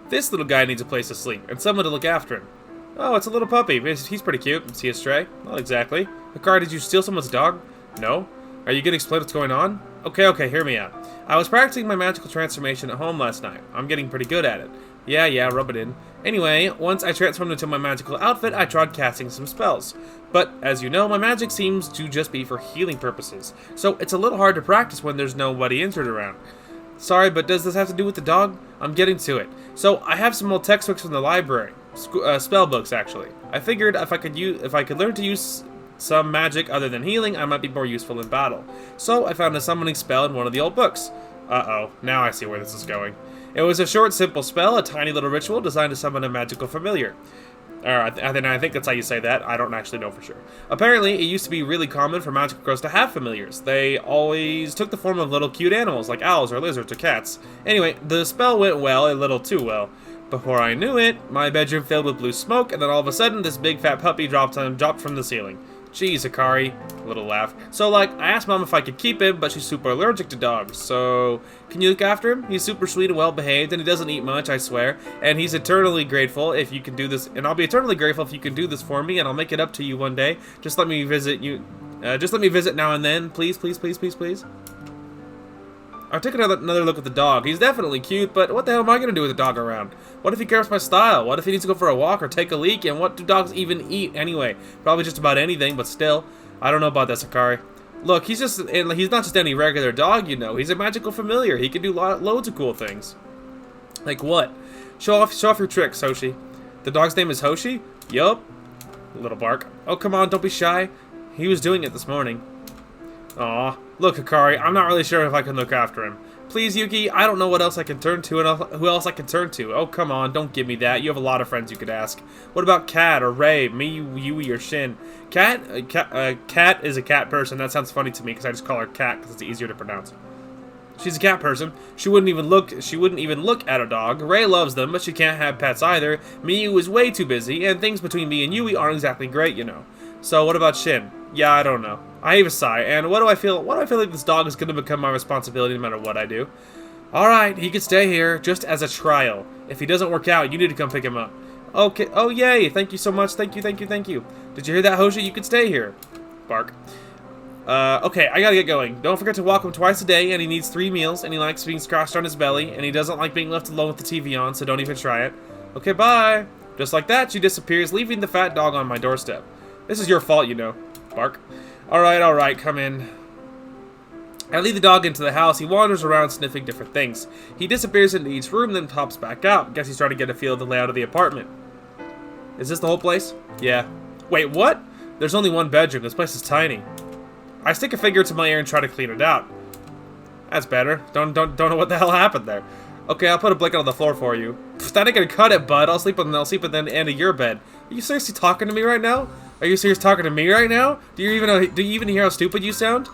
S1: this little guy needs a place to sleep, and someone to look after him. Oh, it's a little puppy. He's pretty cute. Is he a stray? Not exactly. Hikari, did you steal someone's dog? No. Are you gonna explain what's going on? Okay, hear me out. I was practicing my magical transformation at home last night. I'm getting pretty good at it. Yeah, rub it in. Anyway, once I transformed into my magical outfit, I tried casting some spells. But, as you know, my magic seems to just be for healing purposes. So, it's a little hard to practice when there's nobody injured around. Sorry, but does this have to do with the dog? I'm getting to it. So, I have some old textbooks from the library. Spell books, actually. I figured if I could learn to use some magic other than healing, I might be more useful in battle. So, I found a summoning spell in one of the old books. Uh-oh, now I see where this is going. It was a short, simple spell, a tiny little ritual designed to summon a magical familiar. I think that's how you say that. I don't actually know for sure. Apparently, it used to be really common for magical girls to have familiars. They always took the form of little cute animals, like owls or lizards or cats. Anyway, the spell went well, a little too well. Before I knew it, my bedroom filled with blue smoke, and then all of a sudden, this big fat puppy dropped from the ceiling. Jeez, Hikari. Little laugh. So, I asked Mom if I could keep him, but she's super allergic to dogs. So, can you look after him? He's super sweet and well-behaved, and he doesn't eat much, I swear. And he's eternally grateful if you can do this. And I'll be eternally grateful if you can do this for me, and I'll make it up to you one day. Just let me visit you. Just let me visit now and then. Please, please, please, please, please. I took another look at the dog. He's definitely cute, but what the hell am I going to do with a dog around? What if he cares my style? What if he needs to go for a walk or take a leak? And what do dogs even eat anyway? Probably just about anything, but still. I don't know about that, Hikari. Look, he's not just any regular dog, you know. He's a magical familiar. He can do loads of cool things. Like what? Show off your tricks, Hoshi. The dog's name is Hoshi? Yup. Little bark. Oh, come on, don't be shy. He was doing it this morning. Aw. Look, Hikari, I'm not really sure if I can look after him. Please, Yuki, I don't know what else I can turn to and who else I can turn to. Oh, come on, don't give me that. You have a lot of friends you could ask. What about Kat or Ray, me, Yui, or Shin? Kat is a cat person. That sounds funny to me because I just call her Kat because it's easier to pronounce. She's a cat person. She wouldn't even look at a dog. Ray loves them, but she can't have pets either. Miyu is way too busy, and things between me and Yui aren't exactly great, you know. So what about Shin? Yeah, I don't know. I heave a sigh, and what do I feel like this dog is going to become my responsibility no matter what I do? Alright, he can stay here, just as a trial. If he doesn't work out, you need to come pick him up. Okay, oh yay, thank you so much, thank you. Did you hear that, Hoshi? You can stay here. Bark. Okay, I gotta get going. Don't forget to walk him twice a day, and he needs 3 meals, and he likes being scratched on his belly, and he doesn't like being left alone with the TV on, so don't even try it. Okay, bye. Just like that, she disappears, leaving the fat dog on my doorstep. This is your fault, you know. Bark. Alright, come in. I lead the dog into the house. He wanders around sniffing different things. He disappears into each room, then pops back out. Guess he's trying to get a feel of the layout of the apartment. Is this the whole place? Yeah. Wait, what? There's only one bedroom. This place is tiny. I stick a finger to my ear and try to clean it out. That's better. Don't know what the hell happened there. Okay, I'll put a blanket on the floor for you. Pfft, that ain't gonna cut it, bud. I'll sleep at the end of your bed. Are you seriously talking to me right now? Are you serious talking to me right now? Do you even hear how stupid you sound?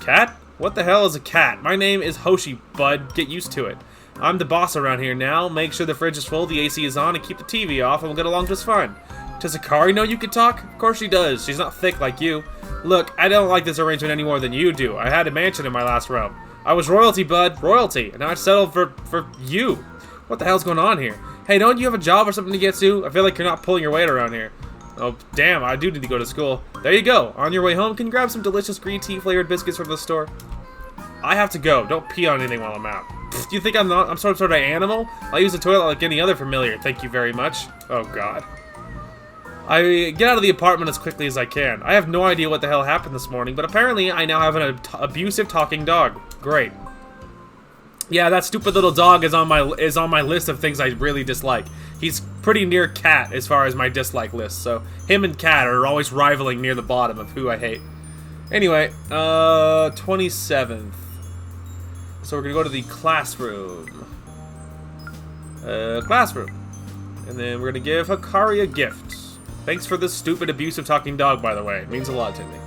S1: Cat? What the hell is a cat? My name is Hoshi, bud. Get used to it. I'm the boss around here now. Make sure the fridge is full, the AC is on, and keep the TV off, and we'll get along just fine. Does Akari know you can talk? Of course she does. She's not thick like you. Look, I don't like this arrangement any more than you do. I had a mansion in my last realm. I was royalty, bud. Royalty. And now I settled for you. What the hell's going on here? Hey, don't you have a job or something to get to? I feel like you're not pulling your weight around here. Oh, damn, I do need to go to school. There you go. On your way home, can you grab some delicious green tea flavored biscuits from the store? I have to go. Don't pee on anything while I'm out. Pfft, do you think I'm some sort of animal? I'll use the toilet like any other familiar. Thank you very much. Oh, God. I get out of the apartment as quickly as I can. I have no idea what the hell happened this morning, but apparently I now have an abusive talking dog. Great. Yeah, that stupid little dog is on my list of things I really dislike. He's pretty near Cat as far as my dislike list, so him and Cat are always rivaling near the bottom of who I hate. Anyway, 27th. So we're gonna go to the classroom. Classroom. And then we're gonna give Hikari a gift. Thanks for this stupid abusive talking dog, by the way. It means a lot to me.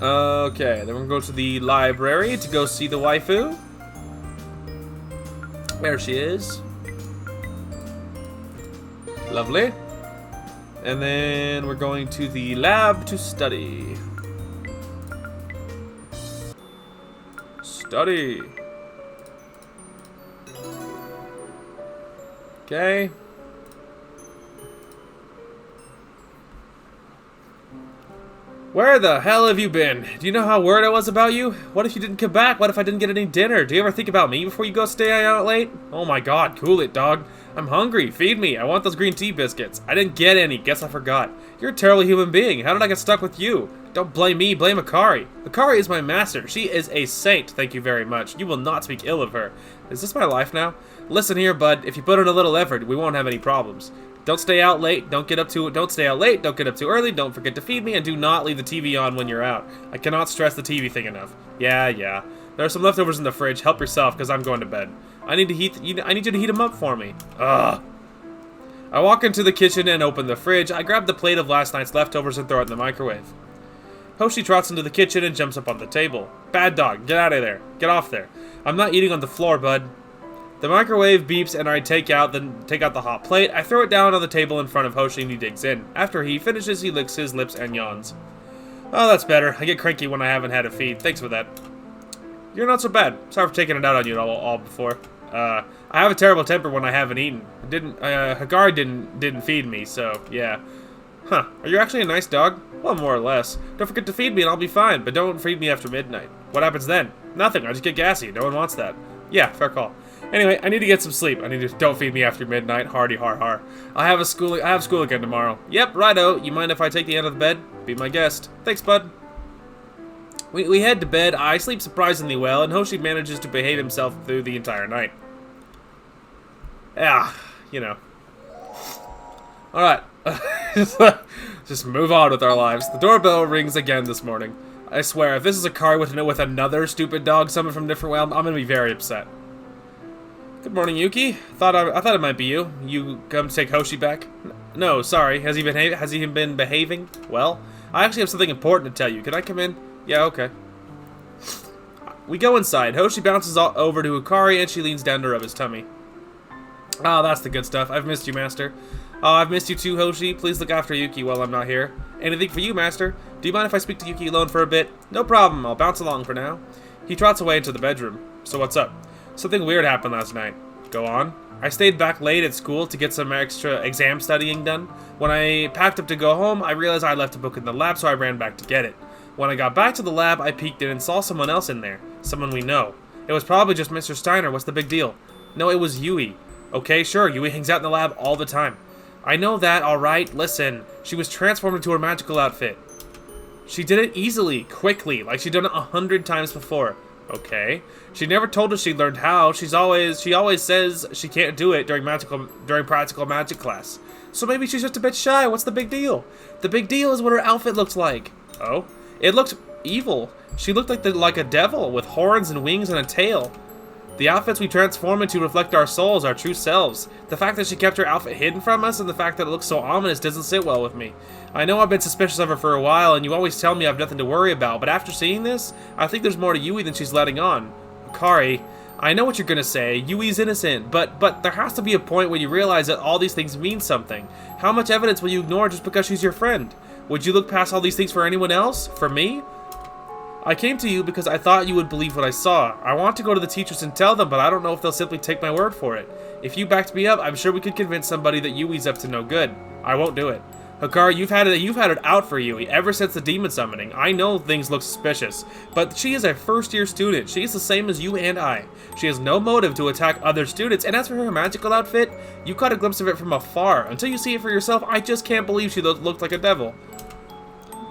S1: Okay, then we're gonna go to the library to go see the waifu. There she is. Lovely. And then we're going to the lab to study. Study. Okay. Where the hell have you been? Do you know how worried I was about you? What if you didn't come back? What if I didn't get any dinner? Do you ever think about me before you go stay out late? Oh my god, cool it, dog. I'm hungry. Feed me. I want those green tea biscuits. I didn't get any. Guess I forgot. You're a terrible human being. How did I get stuck with you? Don't blame me. Blame Akari. Akari is my master. She is a saint. Thank you very much. You will not speak ill of her. Is this my life now? Listen here, bud. If you put in a little effort, we won't have any problems. Don't stay out late. Don't stay out late. Don't get up too early. Don't forget to feed me, and do not leave the TV on when you're out. I cannot stress the TV thing enough. Yeah. There are some leftovers in the fridge. Help yourself, because I'm going to bed. I need you to heat them up for me. Ugh. I walk into the kitchen and open the fridge. I grab the plate of last night's leftovers and throw it in the microwave. Hoshi trots into the kitchen and jumps up on the table. Bad dog, get out of there. Get off there. I'm not eating on the floor, bud. The microwave beeps and I take out the hot plate. I throw it down on the table in front of Hoshi and he digs in. After he finishes, he licks his lips and yawns. Oh, that's better. I get cranky when I haven't had a feed. Thanks for that. You're not so bad. Sorry for taking it out on you all before. I have a terrible temper when I haven't eaten. Hikari didn't feed me, so yeah. Huh, are you actually a nice dog? Well, more or less. Don't forget to feed me and I'll be fine, but don't feed me after midnight. What happens then? Nothing, I just get gassy. No one wants that. Yeah, fair call. Anyway, I need to get some sleep. Don't feed me after midnight. Hardy har har. I have school again tomorrow. Yep, righto. You mind if I take the end of the bed? Be my guest. Thanks, bud. We head to bed. I sleep surprisingly well, and Hoshi manages to behave himself through the entire night. Yeah, you know. Alright. Just move on with our lives. The doorbell rings again this morning. I swear, if this is a car with another stupid dog, someone from a different realm, I'm gonna be very upset. Good morning, Yuki. I thought it might be you. You come to take Hoshi back? No, sorry. Has he been behaving? Well, I actually have something important to tell you. Can I come in? Yeah, okay. We go inside. Hoshi bounces over to Hikari, and she leans down to rub his tummy. Oh, that's the good stuff. I've missed you, Master. Oh, I've missed you too, Hoshi. Please look after Yuki while I'm not here. Anything for you, Master. Do you mind if I speak to Yuki alone for a bit? No problem. I'll bounce along for now. He trots away into the bedroom. So what's up? Something weird happened last night. Go on. I stayed back late at school to get some extra exam studying done. When I packed up to go home, I realized I left a book in the lab, so I ran back to get it. When I got back to the lab, I peeked in and saw someone else in there. Someone we know. It was probably just Mr. Steiner. What's the big deal? No, it was Yui. Okay, sure, Yui hangs out in the lab all the time. I know that, alright? Listen, she was transformed into her magical outfit. She did it easily, quickly, like she'd done it 100 times before. Okay. She never told us she learned how. She always says she can't do it during practical magic class. So maybe she's just a bit shy. What's the big deal? The big deal is what her outfit looks like. Oh? It looked evil. She looked like a devil with horns and wings and a tail. The outfits we transform into reflect our souls, our true selves. The fact that she kept her outfit hidden from us and the fact that it looks so ominous doesn't sit well with me. I know I've been suspicious of her for a while, and you always tell me I have nothing to worry about, but after seeing this, I think there's more to Yui than she's letting on. Akari, I know what you're gonna say. Yui's innocent, but there has to be a point where you realize that all these things mean something. How much evidence will you ignore just because she's your friend? Would you look past all these things for anyone else? For me? I came to you because I thought you would believe what I saw. I want to go to the teachers and tell them, but I don't know if they'll simply take my word for it. If you backed me up, I'm sure we could convince somebody that Yui's up to no good. I won't do it. Hikaru, you've had it out for Yui ever since the demon summoning. I know things look suspicious, but she is a first-year student. She is the same as you and I. She has no motive to attack other students, and as for her magical outfit, you caught a glimpse of it from afar. Until you see it for yourself, I just can't believe she looked like a devil.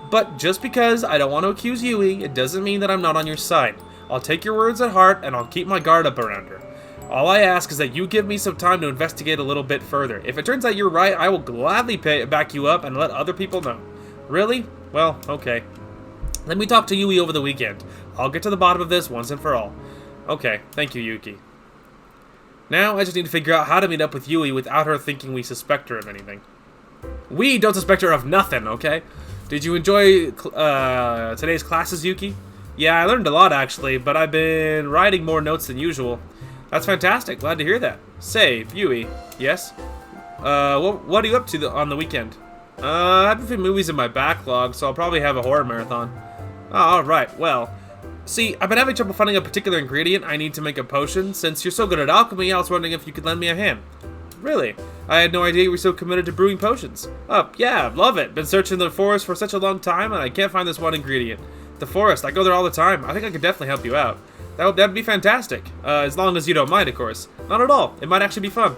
S1: But just because I don't want to accuse Yui, it doesn't mean that I'm not on your side. I'll take your words at heart, and I'll keep my guard up around her. All I ask is that you give me some time to investigate a little bit further. If it turns out you're right, I will gladly back you up and let other people know. Really? Well, okay. Let me talk to Yui over the weekend. I'll get to the bottom of this once and for all. Okay, thank you, Yuki. Now I just need to figure out how to meet up with Yui without her thinking we suspect her of anything. We don't suspect her of nothing, okay? Did you enjoy today's classes, Yuki? Yeah, I learned a lot, actually, but I've been writing more notes than usual. That's fantastic. Glad to hear that. Say, Yui. Yes? What are you up to on the weekend? I have a few movies in my backlog, so I'll probably have a horror marathon. Oh, alright. Well, see, I've been having trouble finding a particular ingredient I need to make a potion. Since you're so good at alchemy, I was wondering if you could lend me a hand. Really? I had no idea you were so committed to brewing potions. Oh, yeah, love it. Been searching the forest for such a long time, and I can't find this one ingredient. The forest, I go there all the time. I think I could definitely help you out. That'd be fantastic. As long as you don't mind, of course. Not at all. It might actually be fun.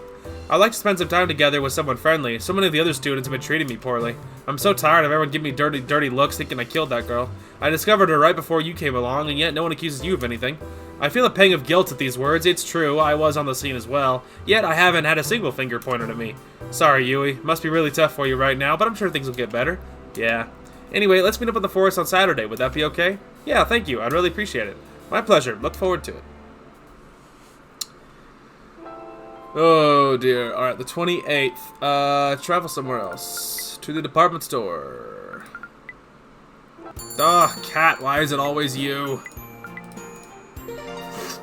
S1: I'd like to spend some time together with someone friendly. So many of the other students have been treating me poorly. I'm so tired of everyone giving me dirty looks thinking I killed that girl. I discovered her right before you came along, and yet no one accuses you of anything. I feel a pang of guilt at these words. It's true, I was on the scene as well. Yet I haven't had a single finger pointed at me. Sorry, Yui. Must be really tough for you right now, but I'm sure things will get better. Yeah. Anyway, let's meet up in the forest on Saturday. Would that be okay? Yeah, thank you. I'd really appreciate it. My pleasure. Look forward to it. Oh, dear. Alright, the 28th. Travel somewhere else. To the department store. Ugh, Cat, why is it always you?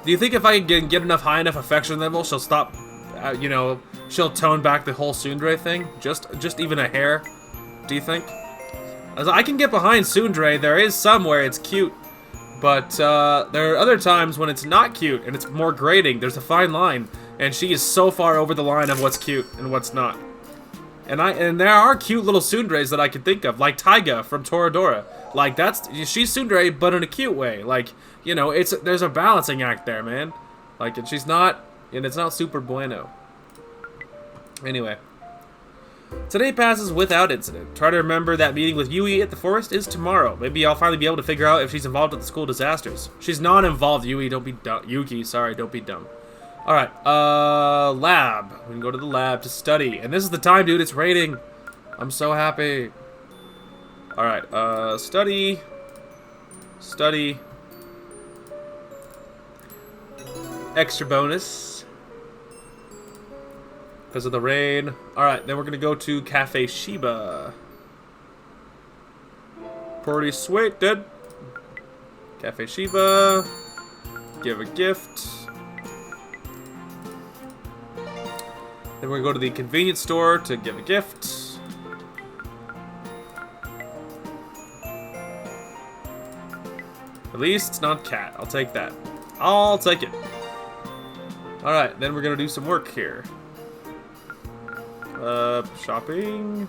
S1: Do you think if I can get enough high enough affection level, she'll stop, she'll tone back the whole tsundere thing? Just even a hair? Do you think? As I can get behind tsundere, there is some where it's cute. But there are other times when it's not cute and it's more grating. There's a fine line, and she is so far over the line of what's cute and what's not. And there are cute little tsunderes that I can think of, like Taiga from Toradora. Like she's tsundere, but in a cute way. Like there's a balancing act there, man. Like and it's not super bueno. Anyway. Today passes without incident. Try to remember that meeting with Yui at the forest is tomorrow. Maybe I'll finally be able to figure out if she's involved with the school disasters. She's not involved, Yui. Don't be dumb. Yuki, sorry, don't be dumb. Alright, lab. We can go to the lab to study. And this is the time, dude. It's raining. I'm so happy. Alright, study. Study. Extra bonus. Because of the rain. Alright, then we're going to go to Cafe Shiba. Pretty sweet, dude. Cafe Shiba. Give a gift. Then we're going to go to the convenience store to give a gift. At least it's not cat. I'll take that. I'll take it. Alright, then we're going to do some work here. Shopping,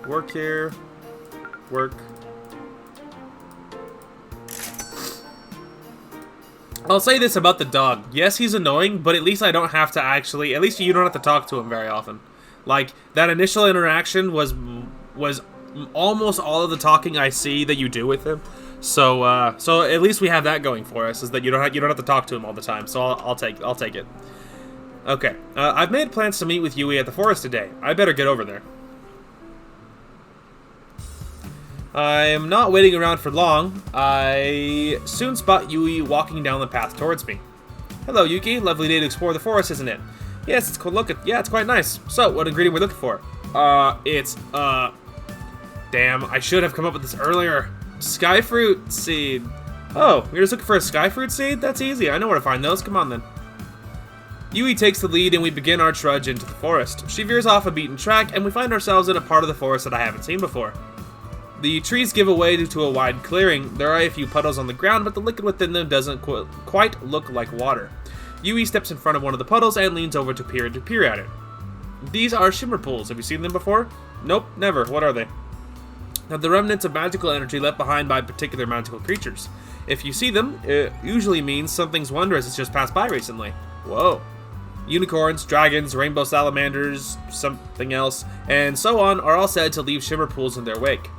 S1: work here, work. I'll say this about the dog. Yes, he's annoying, but at least I don't have to at least you don't have to talk to him very often. Like, that initial interaction was almost all of the talking I see that you do with him. So so at least we have that going for us, is that you don't have to talk to him all the time. So I'll take it. Okay, I've made plans to meet with Yui at the forest today. I better get over there. I am not waiting around for long. I soon spot Yui walking down the path towards me. Hello, Yuki. Lovely day to explore the forest, isn't it? Yes, it's cool. Yeah, it's quite nice. So, what ingredient we're looking for? Damn, I should have come up with this earlier. Skyfruit seed. Oh, you're just looking for a skyfruit seed? That's easy. I know where to find those. Come on, then. Yui takes the lead, and we begin our trudge into the forest. She veers off a beaten track, and we find ourselves in a part of the forest that I haven't seen before. The trees give away to a wide clearing. There are a few puddles on the ground, but the liquid within them doesn't quite look like water. Yui steps in front of one of the puddles and leans over to peer at it. These are shimmer pools. Have you seen them before? Nope, never. What are they? Now, the remnants of magical energy left behind by particular magical creatures. If you see them, it usually means something's wondrous has just passed by recently. Whoa. Unicorns, dragons, rainbow salamanders, something else, and so on are all said to leave shimmer pools in their wake.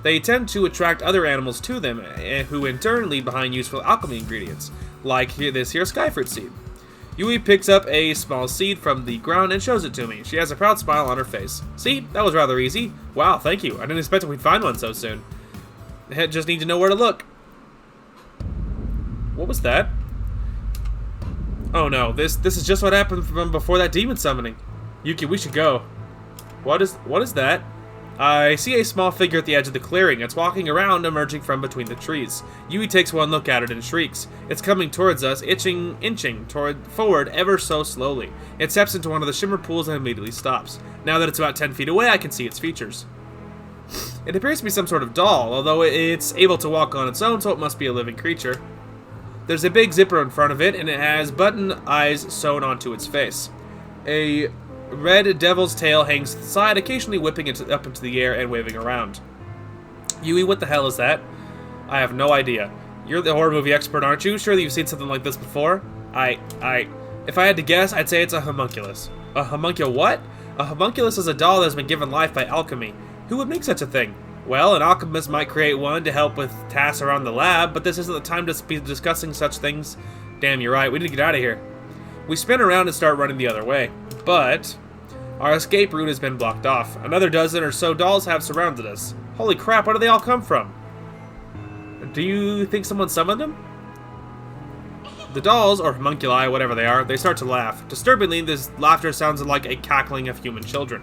S1: They tend to attract other animals to them, who in turn leave behind useful alchemy ingredients, like this here skyfruit seed. Yui picks up a small seed from the ground and shows it to me. She has a proud smile on her face. See, that was rather easy. Wow, thank you. I didn't expect we'd find one so soon. I just need to know where to look. What was that? Oh no, this is just what happened from before that demon summoning. Yuki, we should go. What is that? I see a small figure at the edge of the clearing. It's walking around, emerging from between the trees. Yui takes one look at it and shrieks. It's coming towards us, inching forward ever so slowly. It steps into one of the shimmer pools and immediately stops. Now that it's about 10 feet away, I can see its features. It appears to be some sort of doll, although it's able to walk on its own, so it must be a living creature. There's a big zipper in front of it, and it has button eyes sewn onto its face. A red devil's tail hangs to the side, occasionally whipping it up into the air and waving around. Yui, what the hell is that? I have no idea. You're the horror movie expert, aren't you? Surely you've seen something like this before? If I had to guess, I'd say it's a homunculus. A homunculus what? A homunculus is a doll that has been given life by alchemy. Who would make such a thing? Well, an alchemist might create one to help with tasks around the lab, but this isn't the time to be discussing such things. Damn, you're right. We need to get out of here. We spin around and start running the other way. But our escape route has been blocked off. Another dozen or so dolls have surrounded us. Holy crap, where do they all come from? Do you think someone summoned them? The dolls, or homunculi, whatever they are, they start to laugh. Disturbingly, this laughter sounds like a cackling of human children.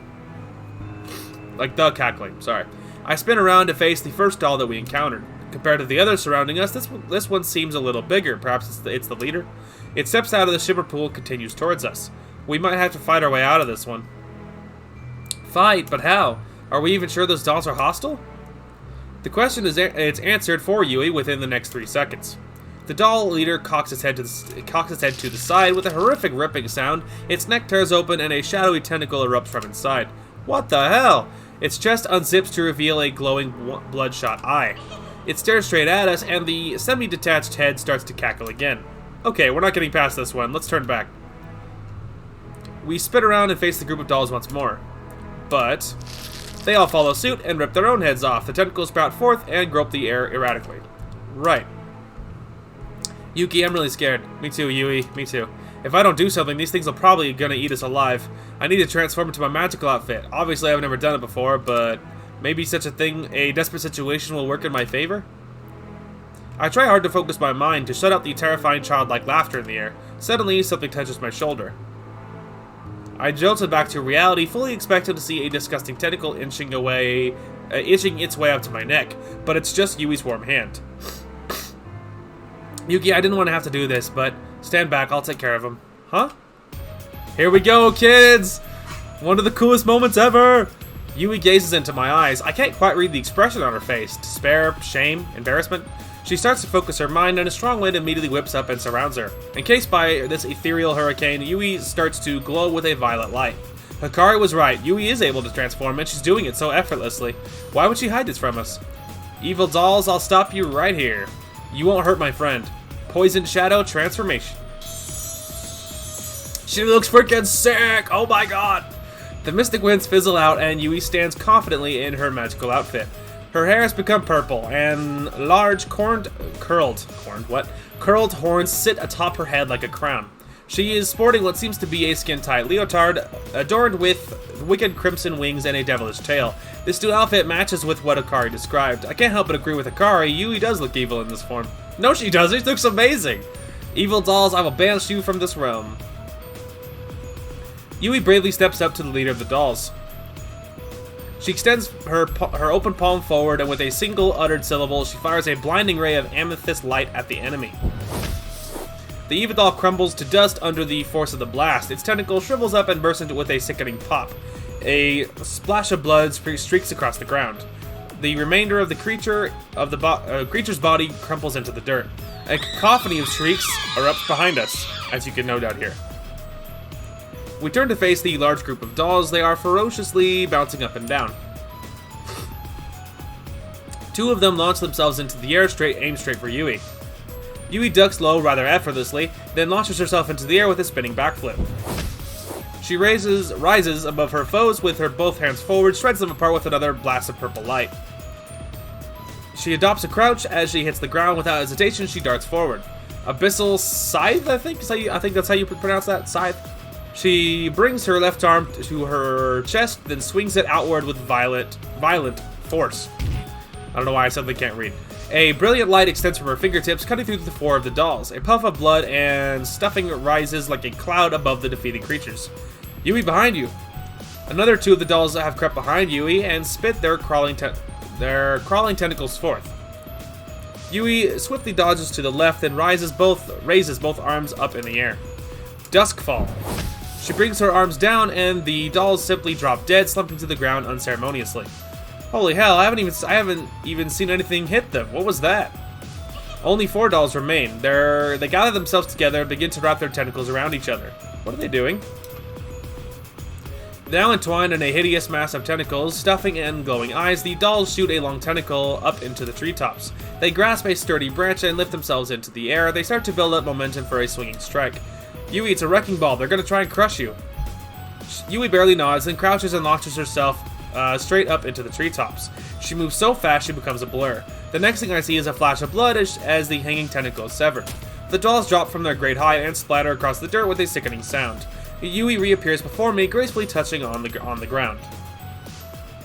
S1: Like the cackling, sorry. I spin around to face the first doll that we encountered. Compared to the others surrounding us, this one seems a little bigger. Perhaps it's the leader? It steps out of the shimmer pool and continues towards us. We might have to fight our way out of this one. Fight? But how? Are we even sure those dolls are hostile? The question is it's answered for Yui within the next 3 seconds. The doll leader cocks its head to the side with a horrific ripping sound. Its neck tears open and a shadowy tentacle erupts from inside. What the hell? Its chest unzips to reveal a glowing bloodshot eye. It stares straight at us, and the semi-detached head starts to cackle again. Okay, we're not getting past this one. Let's turn back. We spin around and face the group of dolls once more. But they all follow suit and rip their own heads off. The tentacles sprout forth and grope the air erratically. Right. Yuki, I'm really scared. Me too, Yui. Me too. If I don't do something, these things are probably gonna eat us alive. I need to transform into my magical outfit. Obviously, I've never done it before, but maybe such a thing, a desperate situation, will work in my favor? I try hard to focus my mind to shut out the terrifying childlike laughter in the air. Suddenly, something touches my shoulder. I jolted back to reality, fully expecting to see a disgusting tentacle inching its way up to my neck, but it's just Yui's warm hand. Yuki, I didn't want to have to do this, but stand back, I'll take care of him. Huh? Here we go, kids! One of the coolest moments ever! Yui gazes into my eyes. I can't quite read the expression on her face. Despair, shame, embarrassment. She starts to focus her mind, and a strong wind immediately whips up and surrounds her. Encased by this ethereal hurricane, Yui starts to glow with a violet light. Hikari was right. Yui is able to transform, and she's doing it so effortlessly. Why would she hide this from us? Evil dolls, I'll stop you right here. You won't hurt my friend. Poison Shadow Transformation. She looks freaking sick! Oh my god! The mystic winds fizzle out, and Yui stands confidently in her magical outfit. Her hair has become purple, and large curled horns sit atop her head like a crown. She is sporting what seems to be a skin-tight leotard, adorned with wicked crimson wings and a devilish tail. This new outfit matches with what Akari described. I can't help but agree with Akari, Yui does look evil in this form. No, she doesn't, she looks amazing! Evil dolls, I will banish you from this realm. Yui bravely steps up to the leader of the dolls. She extends her open palm forward, and with a single uttered syllable, she fires a blinding ray of amethyst light at the enemy. The evil doll crumbles to dust under the force of the blast. Its tentacle shrivels up and bursts into with a sickening pop. A splash of blood streaks across the ground. The remainder of the creature's body crumples into the dirt. A cacophony of shrieks erupts behind us, as you can no doubt hear. We turn to face the large group of dolls. They are ferociously bouncing up and down. Two of them launch themselves into the air, aimed straight for Yui. Yui ducks low rather effortlessly, then launches herself into the air with a spinning backflip. She rises above her foes with her both hands forward, shreds them apart with another blast of purple light. She adopts a crouch as she hits the ground. Without hesitation, she darts forward. Abyssal Scythe, I think that's how you pronounce that, Scythe. She brings her left arm to her chest, then swings it outward with violent force. I don't know why I suddenly can't read. A brilliant light extends from her fingertips, cutting through the four of the dolls. A puff of blood and stuffing rises like a cloud above the defeated creatures. Yui, behind you! Another two of the dolls have crept behind Yui and spit their crawling tentacles forth. Yui swiftly dodges to the left, then raises both arms up in the air. Duskfall. She brings her arms down, and the dolls simply drop dead, slumping to the ground unceremoniously. Holy hell, I haven't even seen anything hit them. What was that? Only 4 dolls remain. They gather themselves together and begin to wrap their tentacles around each other. What are they doing? Now entwined in a hideous mass of tentacles, stuffing and glowing eyes, the dolls shoot a long tentacle up into the treetops. They grasp a sturdy branch and lift themselves into the air. They start to build up momentum for a swinging strike. Yui, it's a wrecking ball. They're going to try and crush you. Yui barely nods, then crouches and launches herself straight up into the treetops. She moves so fast she becomes a blur. The next thing I see is a flash of blood as the hanging tentacle is severed. The dolls drop from their great height and splatter across the dirt with a sickening sound. Yui reappears before me, gracefully touching on the ground.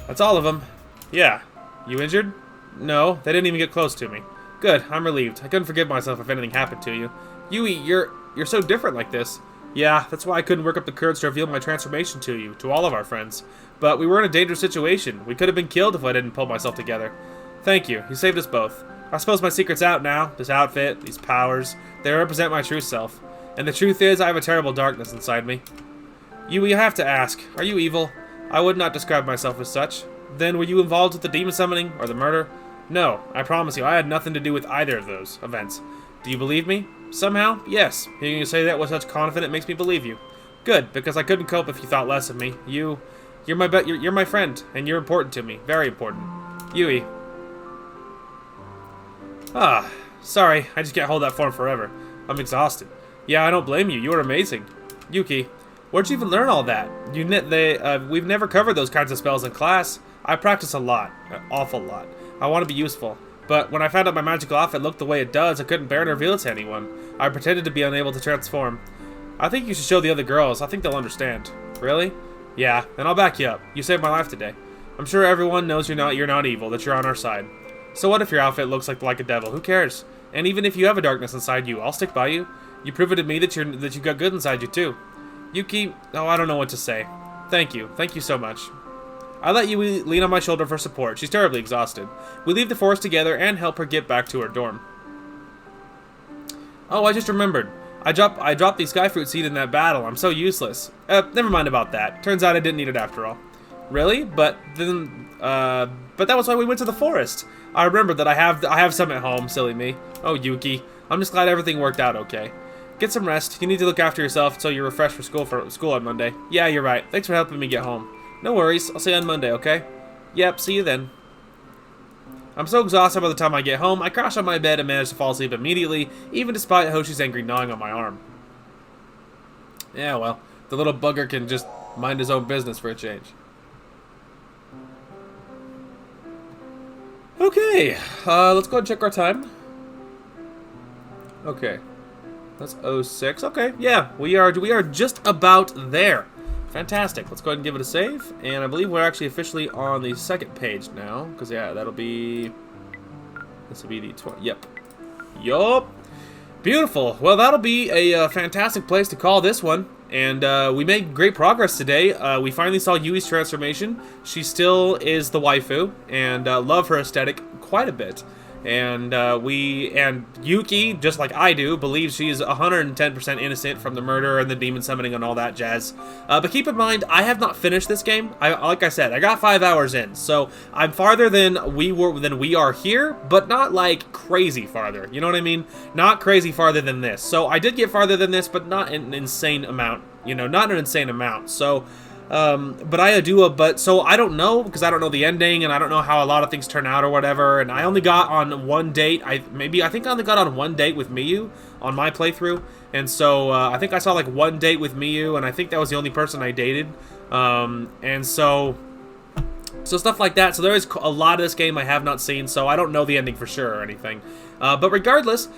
S1: That's all of them. Yeah. You injured? No, they didn't even get close to me. Good, I'm relieved. I couldn't forgive myself if anything happened to you. Yui, you're so different like this. Yeah, that's why I couldn't work up the courage to reveal my transformation to you, to all of our friends. But we were in a dangerous situation. We could have been killed if I didn't pull myself together. Thank you. You saved us both. I suppose my secret's out now. This outfit, these powers, they represent my true self. And the truth is, I have a terrible darkness inside me. Yui, I have to ask, are you evil? I would not describe myself as such. Then were you involved with the demon summoning or the murder? No, I promise you, I had nothing to do with either of those events. Do you believe me? Somehow, yes. Hearing you say that with such confidence makes me believe you. Good, because I couldn't cope if you thought less of me. You're my friend, and you're important to me. Very important. Yui. Ah, sorry, I just can't hold that form forever. I'm exhausted. Yeah, I don't blame you. You were amazing. Yuki, where'd you even learn all that? We've never covered those kinds of spells in class. I practice a lot. An awful lot. I want to be useful. But when I found out my magical outfit looked the way it does, I couldn't bear to reveal it to anyone. I pretended to be unable to transform. I think you should show the other girls. I think they'll understand. Really? Yeah, then I'll back you up. You saved my life today. I'm sure everyone knows you're not evil, that you're on our side. So what if your outfit looks like a devil? Who cares? And even if you have a darkness inside you, I'll stick by you. You prove it to me that you got good inside you too. Yuki, oh, I don't know what to say. Thank you so much. I let Yui lean on my shoulder for support. She's terribly exhausted. We leave the forest together and help her get back to her dorm. Oh, I just remembered. I dropped the skyfruit seed in that battle. I'm so useless. Never mind about that. Turns out I didn't need it after all. Really? But that was why we went to the forest. I remembered that I have some at home. Silly me. Oh, Yuki. I'm just glad everything worked out okay. Get some rest. You need to look after yourself until you're refreshed for school on Monday. Yeah, you're right. Thanks for helping me get home. No worries. I'll see you on Monday, okay? Yep, see you then. I'm so exhausted by the time I get home, I crash on my bed and manage to fall asleep immediately, even despite Hoshi's angry gnawing on my arm. Yeah, well, the little bugger can just mind his own business for a change. Okay, let's go and check our time. Okay, that's 06. Okay, yeah, we are just about there. Fantastic. Let's go ahead and give it a save, and I believe we're actually officially on the second page now, because yeah, this will be the 20. Yep. Yup. Beautiful. Well, that'll be a fantastic place to call this one. And we made great progress today. We finally saw Yui's transformation. She still is the waifu, and love her aesthetic quite a bit. And Yuki, just like I do, believes she is 110% innocent from the murder and the demon summoning and all that jazz. But keep in mind, I have not finished this game. Like I said, I got 5 hours in, so I'm farther than we are here, but not like crazy farther. You know what I mean? Not crazy farther than this. So I did get farther than this, but not an insane amount. You know, not an insane amount. So. So I don't know, because I don't know the ending, and I don't know how a lot of things turn out or whatever, and I only got on one date. I think I only got on one date with Miyu on my playthrough, and so I think I saw like one date with Miyu, and I think that was the only person I dated, and so stuff like that. So there is a lot of this game I have not seen, so I don't know the ending for sure or anything, but regardless,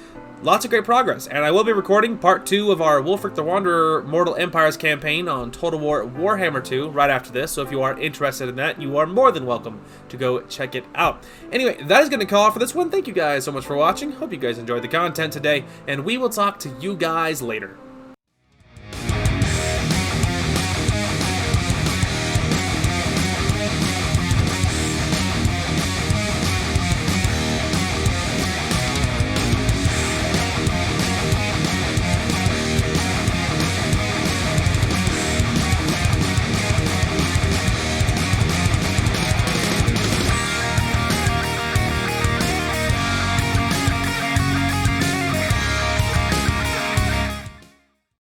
S1: lots of great progress, and I will be recording part 2 of our Wulfric the Wanderer Mortal Empires campaign on Total War Warhammer 2 right after this, so if you are interested in that, you are more than welcome to go check it out. Anyway, that is going to call it for this one. Thank you guys so much for watching. Hope you guys enjoyed the content today, and we will talk to you guys later.